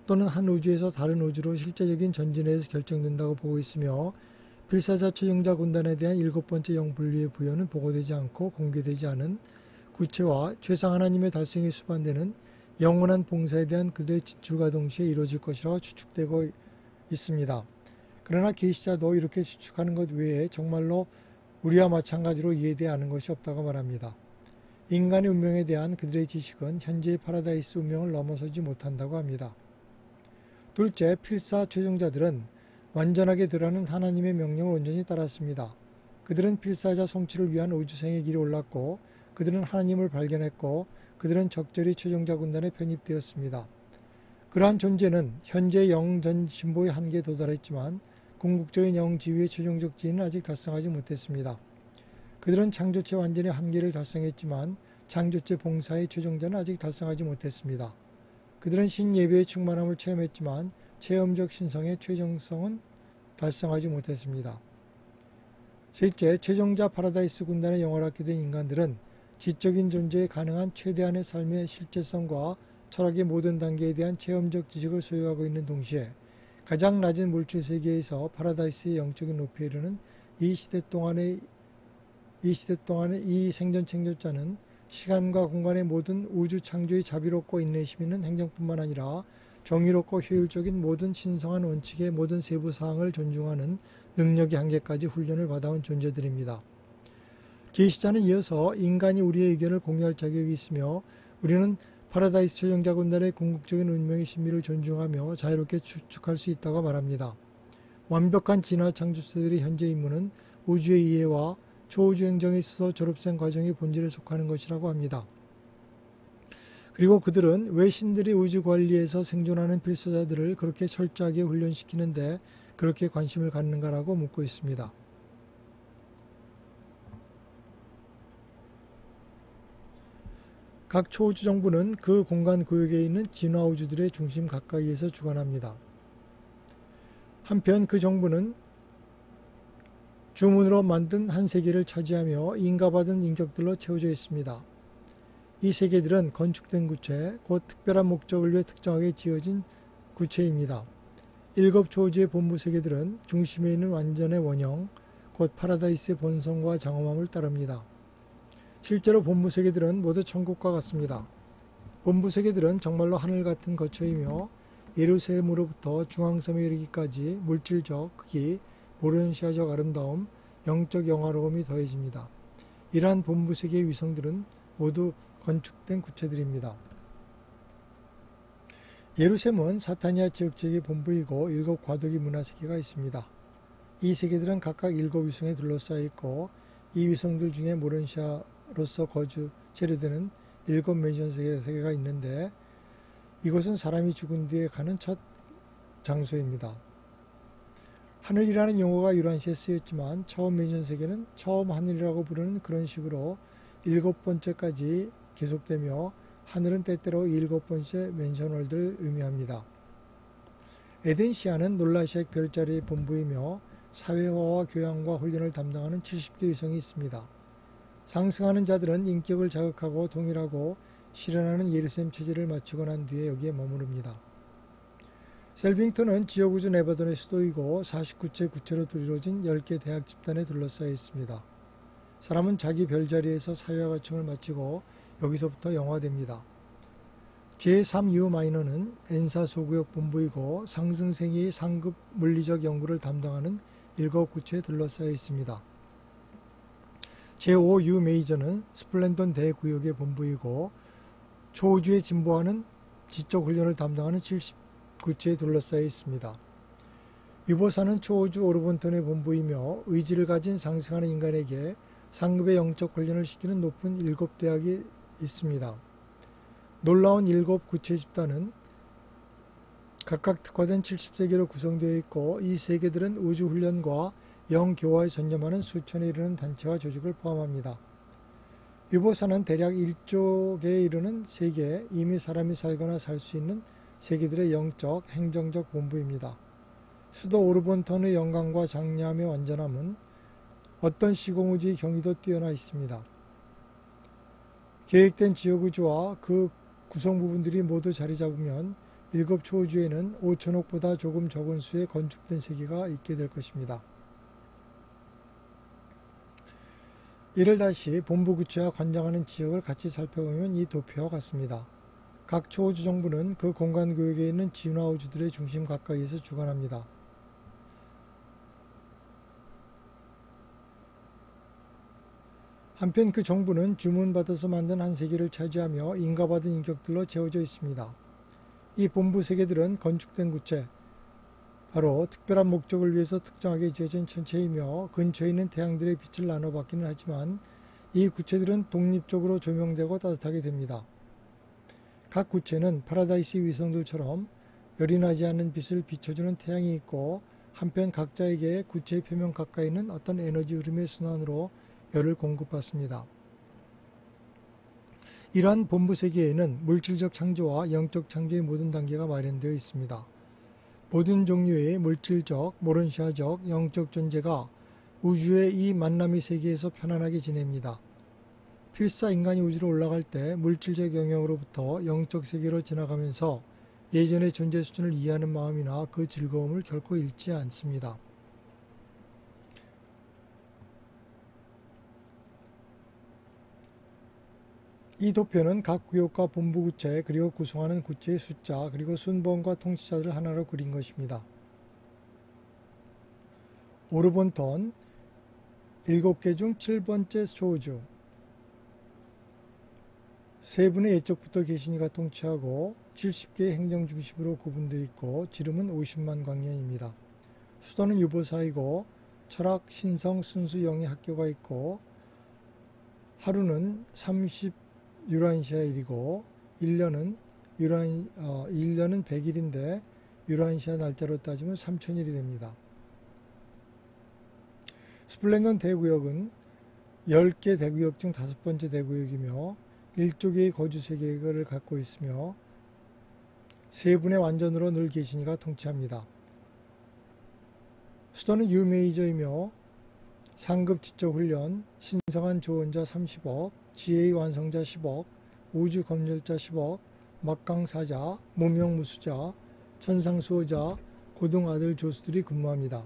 또는 한 우주에서 다른 우주로 실제적인 전진에 의해서 결정된다고 보고 있으며 필사자 최종자 군단에 대한 7번째 영 분류의 부여는 보고되지 않고 공개되지 않은 구체와 최상 하나님의 달성에 수반되는 영원한 봉사에 대한 그들의 진출과 동시에 이루어질 것이라고 추측되고 있습니다. 그러나 계시자도 이렇게 추측하는 것 외에 정말로 우리와 마찬가지로 이해되지 않은 것이 없다고 말합니다. 인간의 운명에 대한 그들의 지식은 현재의 파라다이스 운명을 넘어서지 못한다고 합니다. 둘째, 필사 최종자들은 완전하게 되라는 하나님의 명령을 온전히 따랐습니다. 그들은 필사자 성취를 위한 우주생의 길에 올랐고 그들은 하나님을 발견했고 그들은 적절히 최종자 군단에 편입되었습니다. 그러한 존재는 현재 영전 진보의 한계에 도달했지만 궁극적인 영 지위의 최종적 지위는 아직 달성하지 못했습니다. 그들은 창조체 완전의 한계를 달성했지만 창조체 봉사의 최종자는 아직 달성하지 못했습니다. 그들은 신예배의 충만함을 체험했지만 체험적 신성의 최종성은 달성하지 못했습니다. 셋째, 최종자 파라다이스 군단에 영원을 얻게 된 인간들은 지적인 존재에 가능한 최대한의 삶의 실제성과 철학의 모든 단계에 대한 체험적 지식을 소유하고 있는 동시에 가장 낮은 물질 세계에서 파라다이스의 영적인 높이에 이르는 이 시대 동안의 이 생전 창조자는 시간과 공간의 모든 우주 창조의 자비롭고 인내심 있는 행정뿐만 아니라 정의롭고 효율적인 모든 신성한 원칙의 모든 세부 사항을 존중하는 능력의 한계까지 훈련을 받아온 존재들입니다. 계시자는 이어서 인간이 우리의 의견을 공유할 자격이 있으며 우리는 파라다이스 최종자 군단의 궁극적인 운명의 신비를 존중하며 자유롭게 추측할 수 있다고 말합니다. 완벽한 진화 창조자들의 현재 임무는 우주의 이해와 초우주 행정에 있어서 졸업생 과정의 본질에 속하는 것이라고 합니다. 그리고 그들은 왜 신들이 우주 관리에서 생존하는 필사자들을 그렇게 철저하게 훈련시키는데 그렇게 관심을 갖는가라고 묻고 있습니다. 각 초우주 정부는 그 공간 구역에 있는 진화 우주들의 중심 가까이에서 주관합니다. 한편 그 정부는 주문으로 만든 한 세계를 차지하며 인가받은 인격들로 채워져 있습니다. 이 세계들은 건축된 구체, 곧 특별한 목적을 위해 특정하게 지어진 구체입니다. 7 초우주의 본부 세계들은 중심에 있는 완전의 원형, 곧 파라다이스의 본성과 장엄함을 따릅니다. 실제로 본부 세계들은 모두 천국과 같습니다. 본부 세계들은 정말로 하늘 같은 거처이며 예루살렘으로부터 중앙섬에 이르기까지 물질적 크기, 모르는시아적 아름다움, 영적 영화로움이 더해집니다. 이러한 본부 세계의 위성들은 모두 건축된 구체들입니다. 예루살렘은 사타니아 지역지역의 본부이고 7 과도기 문화세계가 있습니다. 이 세계들은 각각 7 위성에 둘러싸여 있고 이 위성들 중에 모르는시아로서 체류되는 7 맨션 세계가 있는데 이곳은 사람이 죽은 뒤에 가는 첫 장소입니다. 하늘이라는 용어가 유란시에 쓰였지만 처음 멘션세계는 처음 하늘이라고 부르는 그런 식으로 7번째까지 계속되며 하늘은 때때로 7번째 멘션월드를 의미합니다. 에덴시아는 놀라시액 별자리의 본부이며 사회화와 교양과 훈련을 담당하는 70개 위성이 있습니다. 상승하는 자들은 인격을 자극하고 동일하고 실현하는 예루살렘 체제를 마치고 난 뒤에 여기에 머무릅니다. 셀빙턴은 지역우주 네바던의 수도이고 49채 구체로 이루어진 10개 대학 집단에 둘러싸여 있습니다. 사람은 자기 별자리에서 사회화 과정을 마치고 여기서부터 영화됩니다. 제3U 마이너는 엔사 소구역 본부이고 상승세계의 상급 물리적 연구를 담당하는 7구체에 둘러싸여 있습니다. 제5U 메이저는 스플렌던 대구역의 본부이고 초우주에 진보하는 지적 훈련을 담당하는 70구체에 둘러싸여 있습니다. 유보사는 초우주 오르본턴의 본부이며 의지를 가진 상승하는 인간에게 상급의 영적 훈련을 시키는 높은 7대학이 있습니다. 놀라운 7구체 집단은 각각 특화된 70세계로 구성되어 있고 이 세계들은 우주훈련과 영교화에 전념하는 수천에 이르는 단체와 조직을 포함합니다. 유보사는 대략 1조 개에 이르는 세계, 이미 사람이 살거나 살 수 있는 세계들의 영적, 행정적 본부입니다. 수도 오르본턴의 영광과 장려함의 완전함은 어떤 시공우주의 경이도 뛰어나 있습니다. 계획된 지역우주와 그 구성 부분들이 모두 자리 잡으면 7초우주에는 5천억보다 조금 적은 수의 건축된 세계가 있게 될 것입니다. 이를 다시 본부구체와 관장하는 지역을 같이 살펴보면 이 도표와 같습니다. 각 초우주 정부는 그 공간 구역에 있는 진화 우주들의 중심 가까이에서 주관합니다. 한편 그 정부는 주문받아서 만든 한 세계를 차지하며 인가받은 인격들로 채워져 있습니다. 이 본부 세계들은 건축된 구체, 바로 특별한 목적을 위해서 특정하게 지어진 천체이며 근처에 있는 태양들의 빛을 나눠받기는 하지만 이 구체들은 독립적으로 조명되고 따뜻하게 됩니다. 각 구체는 파라다이스 위성들처럼 열이 나지 않는 빛을 비춰주는 태양이 있고 한편 각자에게 구체의 표면 가까이는 어떤 에너지 흐름의 순환으로 열을 공급받습니다. 이러한 본부 세계에는 물질적 창조와 영적 창조의 모든 단계가 마련되어 있습니다. 모든 종류의 물질적, 모론시아적, 영적 존재가 우주의 이 만남의 세계에서 편안하게 지냅니다. 필사 인간이 우주로 올라갈 때 물질적 영역으로부터 영적 세계로 지나가면서 예전의 존재 수준을 이해하는 마음이나 그 즐거움을 결코 잃지 않습니다. 이 도표는 각 구역과 본부 구체 그리고 구성하는 구체의 숫자 그리고 순번과 통치자들을 하나로 그린 것입니다. 오르본턴 7개 중 7번째 초우주, 세 분의 예적부터 계시니가 통치하고 70개의 행정 중심으로 구분되어 있고 지름은 50만 광년입니다. 수도는 유보사이고 철학, 신성, 순수, 영의 학교가 있고 하루는 30유란시아일이고 1년은 100일인데 유란시아 날짜로 따지면 3000일이 됩니다. 스플렌던 대구역은 10개 대구역 중 5번째 대구역이며 1조개의 거주세계를 갖고 있으며 세 분의 완전으로 늘 계시니가 통치합니다. 수도는 유메이저이며 상급 지적훈련, 신성한 조언자 30억, 지혜의 완성자 10억, 우주 검열자 10억, 막강사자, 무명무수자, 천상수호자, 고등아들 조수들이 근무합니다.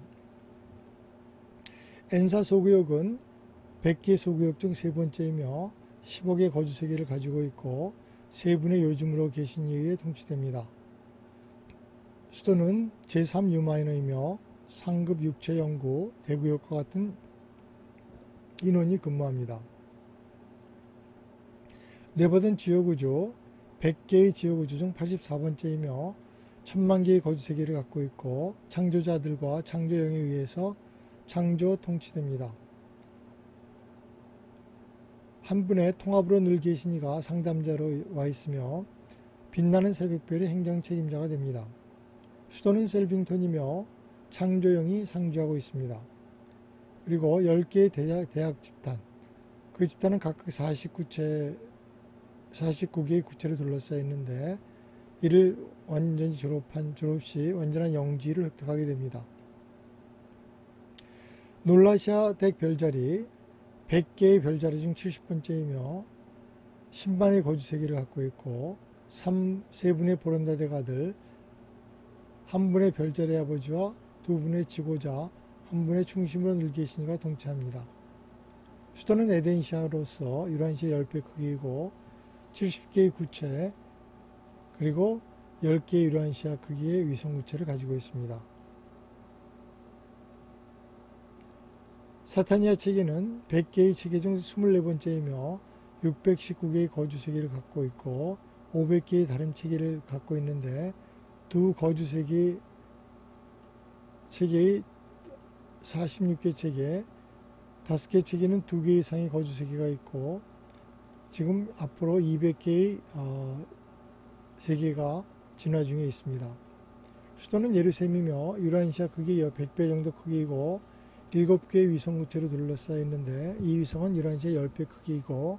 엔사 소구역은 100개 소구역 중 세 번째이며 10억의 거주세계를 가지고 있고 세 분의 요즘으로 계신 이에 의해 통치됩니다. 수도는 제3유마이너이며 상급 육체 연구, 대구역과 같은 인원이 근무합니다. 네버든 지역우주 100개의 지역우주 중 84번째이며 1000만 개의 거주세계를 갖고 있고 창조자들과 창조영에 의해서 창조 통치됩니다. 한 분의 통합으로 늘 계시니가 상담자로 와 있으며 빛나는 새벽별의 행정 책임자가 됩니다. 수도는 셀빙턴이며 창조영이 상주하고 있습니다. 그리고 10개의 대학 집단, 그 집단은 각각 49개의 구체를 둘러싸여 있는데 이를 완전히 졸업 시 완전한 영지를 획득하게 됩니다. 놀라시아 덱 별자리 100개의 별자리 중 70번째이며 신반의 거주세계를 갖고 있고 3분의 보론다덱 아들, 1분의 별자리 아버지와 2분의 지고자, 1분의 충심으로 늘 계시니가 동체합니다. 수도는 에덴시아로서 유란시의 10배 크기이고 70개의 구체 그리고 10개의 유란시아 크기의 위성구체를 가지고 있습니다. 사타니아 체계는 100개의 체계 중 24번째이며 619개의 거주세계를 갖고 있고 500개의 다른 체계를 갖고 있는데 두 거주세계 체계의 46개 체계, 5개 체계는 2개 이상의 거주세계가 있고 지금 앞으로 200개의 세계가 진화 중에 있습니다. 수도는 예루살렘이며 유란시아 크기의 100배 정도 크기이고 7개의 위성구체로 둘러싸여 있는데 이 위성은 유란시아 10배 크기이고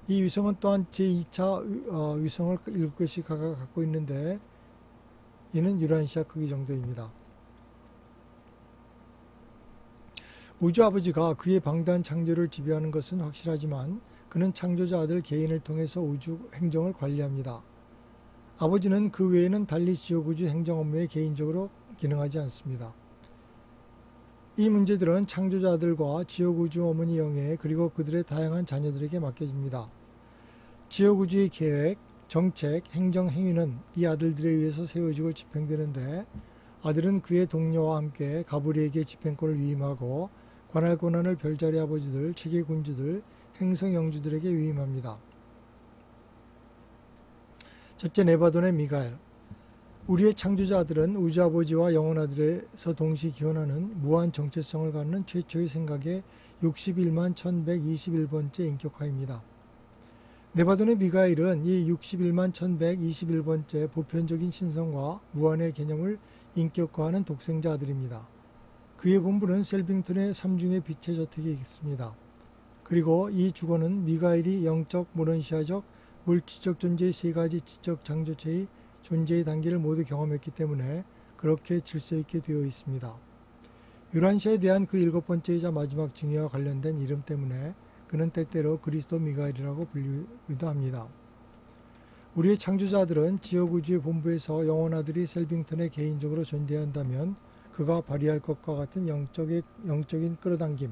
이 위성은 또한 제2차 위성을 7개씩 각각 갖고 있는데 이는 유란시아 크기 정도입니다. 우주 아버지가 그의 방대한 창조를 지배하는 것은 확실하지만 그는 창조자 아들 개인을 통해서 우주 행정을 관리합니다. 아버지는 그 외에는 달리 지옥우주 행정 업무에 개인적으로 기능하지 않습니다. 이 문제들은 창조자 아들과 지옥우주 어머니 영예 그리고 그들의 다양한 자녀들에게 맡겨집니다. 지옥우주의 계획, 정책, 행정, 행위는 이 아들들에 의해서 세워지고 집행되는데 아들은 그의 동료와 함께 가브리에게 집행권을 위임하고 관할 권한을 별자리 아버지들, 체계 군주들, 행성 영주들에게 위임합니다. 첫째, 네바돈의 미가엘. 우리의 창조자 아들은 우주 아버지와 영혼 아들에서 동시 기원하는 무한 정체성을 갖는 최초의 생각의 61만 1121번째 인격화입니다. 네바돈의 미가엘은 이 61만 1121번째 보편적인 신성과 무한의 개념을 인격화하는 독생자 아들입니다. 그의 본부는 셀빙턴의 삼중의 빛의 저택에 있습니다. 그리고 이 주거는 미가엘이 영적, 모런시아적, 물질적 존재의 세 가지 지적 창조체의 존재의 단계를 모두 경험했기 때문에 그렇게 질서 있게 되어 있습니다. 유란시아에 대한 그 7번째이자 마지막 징후와 관련된 이름 때문에 그는 때때로 그리스도 미가엘이라고 불리기도 합니다. 우리의 창조자 아들은 지옥우주의 본부에서 영혼 아들이 셀빙턴에 개인적으로 존재해야 한다면 그가 발휘할 것과 같은 영적인 끌어당김,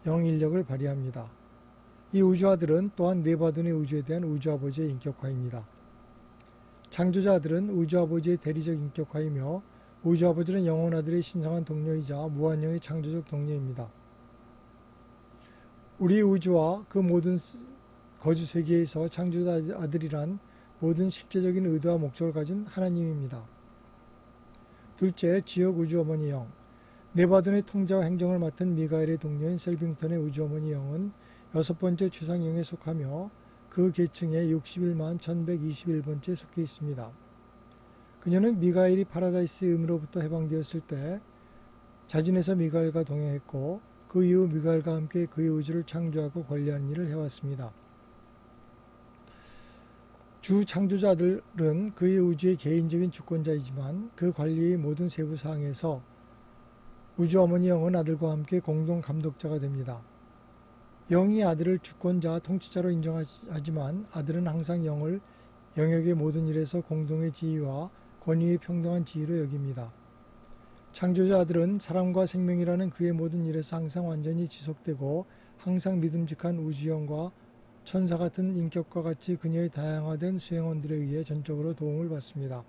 영인력을 발휘합니다. 이 우주 아들은 또한 네바돈의 우주에 대한 우주 아버지의 인격화입니다. 창조자 아들은 우주 아버지의 대리적 인격화이며 우주 아버지는 영혼 아들의 신성한 동료이자 무한영의 창조적 동료입니다. 우리 우주와 그 모든 거주 세계에서 창조자 아들이란 모든 실제적인 의도와 목적을 가진 하나님입니다. 둘째, 지역 우주 어머니 영. 네바돈의 통제와 행정을 맡은 미가엘의 동료인 셀빙턴의 우주 어머니 영은 6번째 최상영에 속하며 그 계층의 61만 1121번째에 속해 있습니다. 그녀는 미가엘이 파라다이스의 음으로부터 해방되었을 때 자진해서 미가엘과 동행했고 그 이후 미가엘과 함께 그의 우주를 창조하고 관리하는 일을 해왔습니다. 주 창조자들은 그의 우주의 개인적인 주권자이지만 그 관리의 모든 세부 사항에서 우주 어머니 영은 아들과 함께 공동 감독자가 됩니다. 영이 아들을 주권자, 통치자로 인정하지만 아들은 항상 영을 영역의 모든 일에서 공동의 지위와 권위의 평등한 지위로 여깁니다. 창조자 아들은 사랑과 생명이라는 그의 모든 일에서 항상 완전히 지속되고 항상 믿음직한 우주영과 천사 같은 인격과 같이 그녀의 다양화된 수행원들에 의해 전적으로 도움을 받습니다.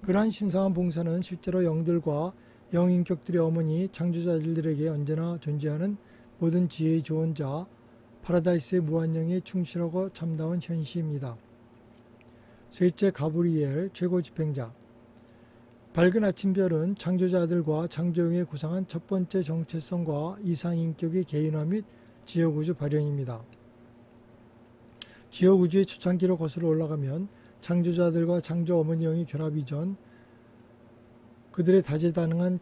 그러한 신성한 봉사는 실제로 영들과 영인격들의 어머니 창조자들에게 언제나 존재하는 모든 지혜의 조언자 파라다이스의 무한영에 충실하고 참다운 현시입니다. 셋째, 가브리엘 최고 집행자. 밝은 아침별은 창조자들과 창조영의 구상한 첫 번째 정체성과 이상인격의 개인화 및 지역우주 발현입니다. 지역우주의 초창기로 거슬러 올라가면 창조자들과 창조 어머니 영의 결합 이전 그들의 다재다능한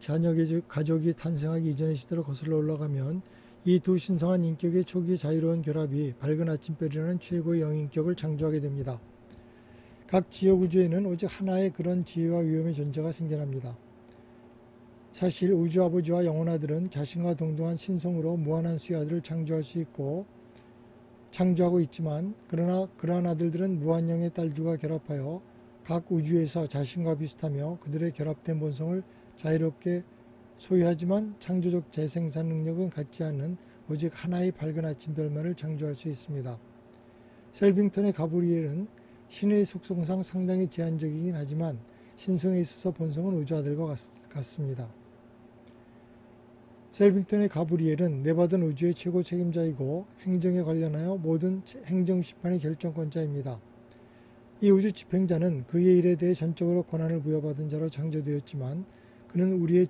가족이 탄생하기 이전의 시대로 거슬러 올라가면 이 두 신성한 인격의 초기 자유로운 결합이 밝은 아침별이라는 최고의 영인격을 창조하게 됩니다. 각 지역 우주에는 오직 하나의 그런 지혜와 위엄의 존재가 생겨납니다. 사실 우주 아버지와 영혼 아들은 자신과 동등한 신성으로 무한한 수의 아들을 창조하고 있지만 그러나 그러한 아들들은 무한영의 딸들과 결합하여 각 우주에서 자신과 비슷하며 그들의 결합된 본성을 자유롭게 소유하지만 창조적 재생산 능력은 갖지 않는 오직 하나의 밝은 아침별만을 창조할 수 있습니다. 셀빙턴의 가브리엘은 신의 속성상 상당히 제한적이긴 하지만 신성에 있어서 본성은 우주 아들과 같습니다. 셀빙턴의 가브리엘은 내받은 우주의 최고 책임자이고 행정에 관련하여 모든 행정심판의 결정권자입니다. 이 우주 집행자는 그의 일에 대해 전적으로 권한을 부여받은 자로 창조되었지만 그는 우리의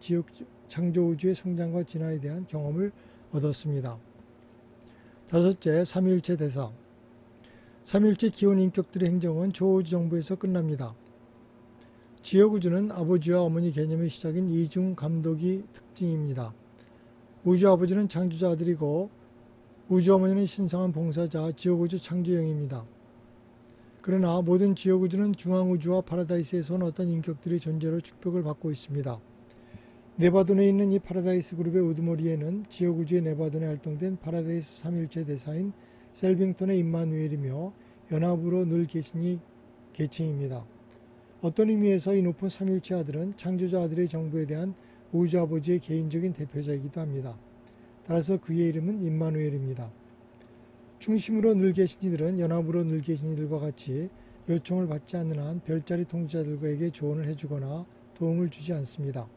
창조 우주의 성장과 진화에 대한 경험을 얻었습니다. 다섯째, 삼위일체 대사. 삼위일체 기원 인격들의 행정은 초우주 정부에서 끝납니다. 지역 우주는 아버지와 어머니 개념의 시작인 이중 감독이 특징입니다. 우주 아버지는 창조자 아들이고 우주 어머니는 신성한 봉사자 지역 우주 창조영입니다. 그러나 모든 지역 우주는 중앙 우주와 파라다이스에서 온 어떤 인격들의 존재로 축복을 받고 있습니다. 네바돈에 있는 이 파라다이스 그룹의 우두머리에는 지역 우주의 네바돈에 활동된 파라다이스 삼위일체 대사인 셀빙턴의 임마누엘이며 연합으로 늘 계시니 계층입니다. 어떤 의미에서 이 높은 삼위일체 아들은 창조자 아들의 정부에 대한 우주 아버지의 개인적인 대표자이기도 합니다. 따라서 그의 이름은 임마누엘입니다. 중심으로 늘 계신 이들은 연합으로 늘 계신 이들과 같이 요청을 받지 않는 한 별자리 통치자들에게 조언을 해주거나 도움을 주지 않습니다.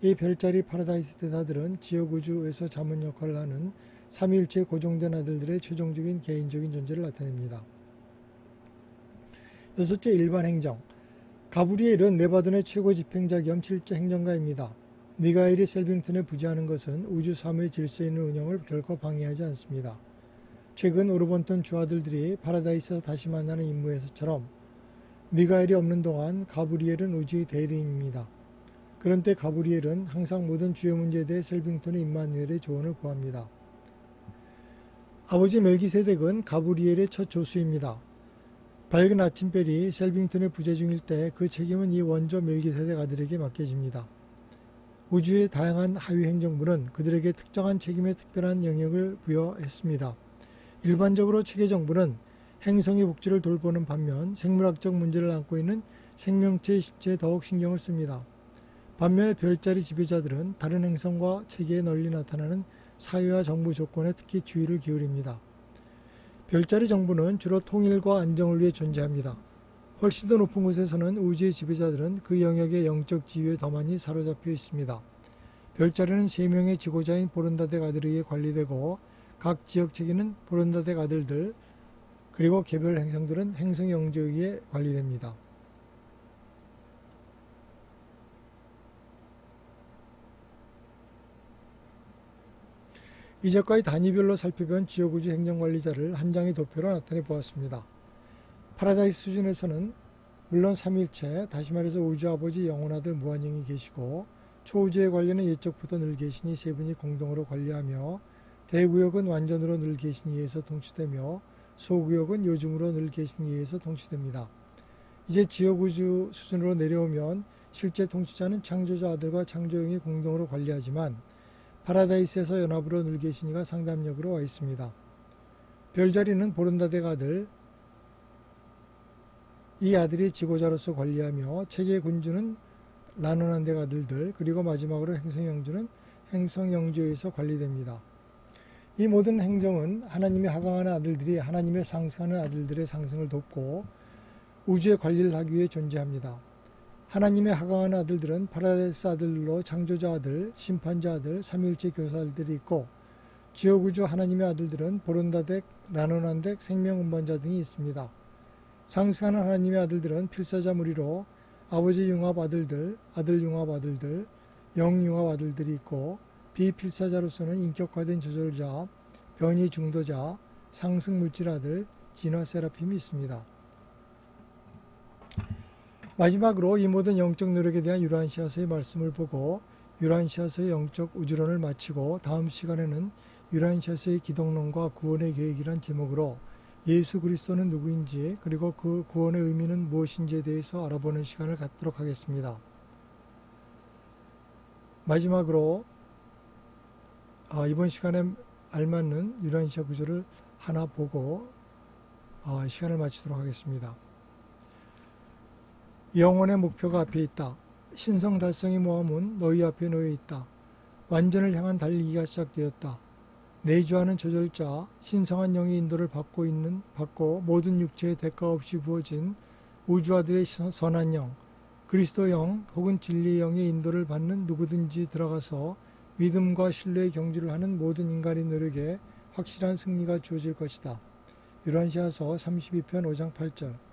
이 별자리 파라다이스 대사들은 지역 우주에서 자문 역할을 하는 삼위일체에 고정된 아들들의 최종적인 개인적인 존재를 나타냅니다. 여섯째, 일반 행정. 가브리엘은 네바돈의 최고 집행자 겸 실제 행정가입니다. 미가엘이 셀빙턴에 부지하는 것은 우주 사무의 질서 있는 운영을 결코 방해하지 않습니다. 최근 오르본턴 주아들들이 파라다이스에서 다시 만나는 임무에서처럼 미가엘이 없는 동안 가브리엘은 우주의 대리인입니다. 그런 때 가브리엘은 항상 모든 주요 문제에 대해 셀빙턴의 임마누엘의 조언을 구합니다. 아버지 멜기세덱은 가브리엘의 첫 조수입니다. 밝은 아침별이 셀빙턴의 부재 중일 때 그 책임은 이 원조 멜기세덱 아들에게 맡겨집니다. 우주의 다양한 하위 행정부는 그들에게 특정한 책임의 특별한 영역을 부여했습니다. 일반적으로 체계정부는 행성의 복지를 돌보는 반면 생물학적 문제를 안고 있는 생명체의 실체에 더욱 신경을 씁니다. 반면에 별자리 지배자들은 다른 행성과 체계에 널리 나타나는 사회와 정부 조건에 특히 주의를 기울입니다. 별자리 정부는 주로 통일과 안정을 위해 존재합니다. 훨씬 더 높은 곳에서는 우주의 지배자들은 그 영역의 영적 지위에 더 많이 사로잡혀 있습니다. 별자리는 3명의 지고자인 보른다덱 아들에 의해 관리되고 각 지역 체계는 보른다덱 아들들 그리고 개별 행성들은 행성 영주에 의해 관리됩니다. 이제까지 단위별로 살펴본 지역우주 행정관리자를 한 장의 도표로 나타내 보았습니다. 파라다이스 수준에서는 물론 삼위일체, 다시 말해서 우주 아버지 영혼아들 무한영이 계시고 초우주에 관련해 예적부터 늘 계시니 세 분이 공동으로 관리하며 대구역은 완전으로 늘 계신 이에서 통치되며 소구역은 요즘으로 늘 계신 이에서 통치됩니다. 이제 지역우주 수준으로 내려오면 실제 통치자는 창조자 아들과 창조영이 공동으로 관리하지만 파라다이스에서 연합으로 늘 계신 이가 상담역으로 와 있습니다. 별자리는 보른다덱 아들, 이 아들이 지고자로서 관리하며 체계 군주는 라노난덱 아들들, 그리고 마지막으로 행성영주는 행성영주에서 관리됩니다. 이 모든 행정은 하나님의 하강하는 아들들이 하나님의 상승하는 아들들의 상승을 돕고 우주의 관리를 하기 위해 존재합니다. 하나님의 하강하는 아들들은 파라다이스 아들로 창조자 아들, 심판자 아들, 삼위일체 교사들이 있고 지역우주 하나님의 아들들은 보른다덱, 라노난덱, 생명운반자 등이 있습니다. 상승하는 하나님의 아들들은 필사자 무리로 아버지 융합 아들들, 아들 융합 아들들, 영 융합 아들들이 있고 비필사자로서는 인격화된 저절자, 변이 중도자, 상승 물질 아들, 진화 세라핌이 있습니다. 마지막으로 이 모든 영적 노력에 대한 유라시아서의 말씀을 보고 유라시아서의 영적 우주론을 마치고 다음 시간에는 유라시아서의 기독론과 구원의 계획이란 제목으로 예수 그리스도는 누구인지 그리고 그 구원의 의미는 무엇인지에 대해서 알아보는 시간을 갖도록 하겠습니다. 마지막으로 이번 시간에 알맞는 유라시아 구조를 하나 보고 시간을 마치도록 하겠습니다. 영혼의 목표가 앞에 있다. 신성 달성의 모함은 너희 앞에 놓여 있다. 완전을 향한 달리기가 시작되었다. 내주하는 조절자, 신성한 영의 인도를 받고 모든 육체의 대가 없이 부어진 우주아들의 선한 영, 그리스도 영 혹은 진리의 영의 인도를 받는 누구든지 들어가서 믿음과 신뢰의 경주를 하는 모든 인간의 노력에 확실한 승리가 주어질 것이다. 유라시아서 32편 5장 8절.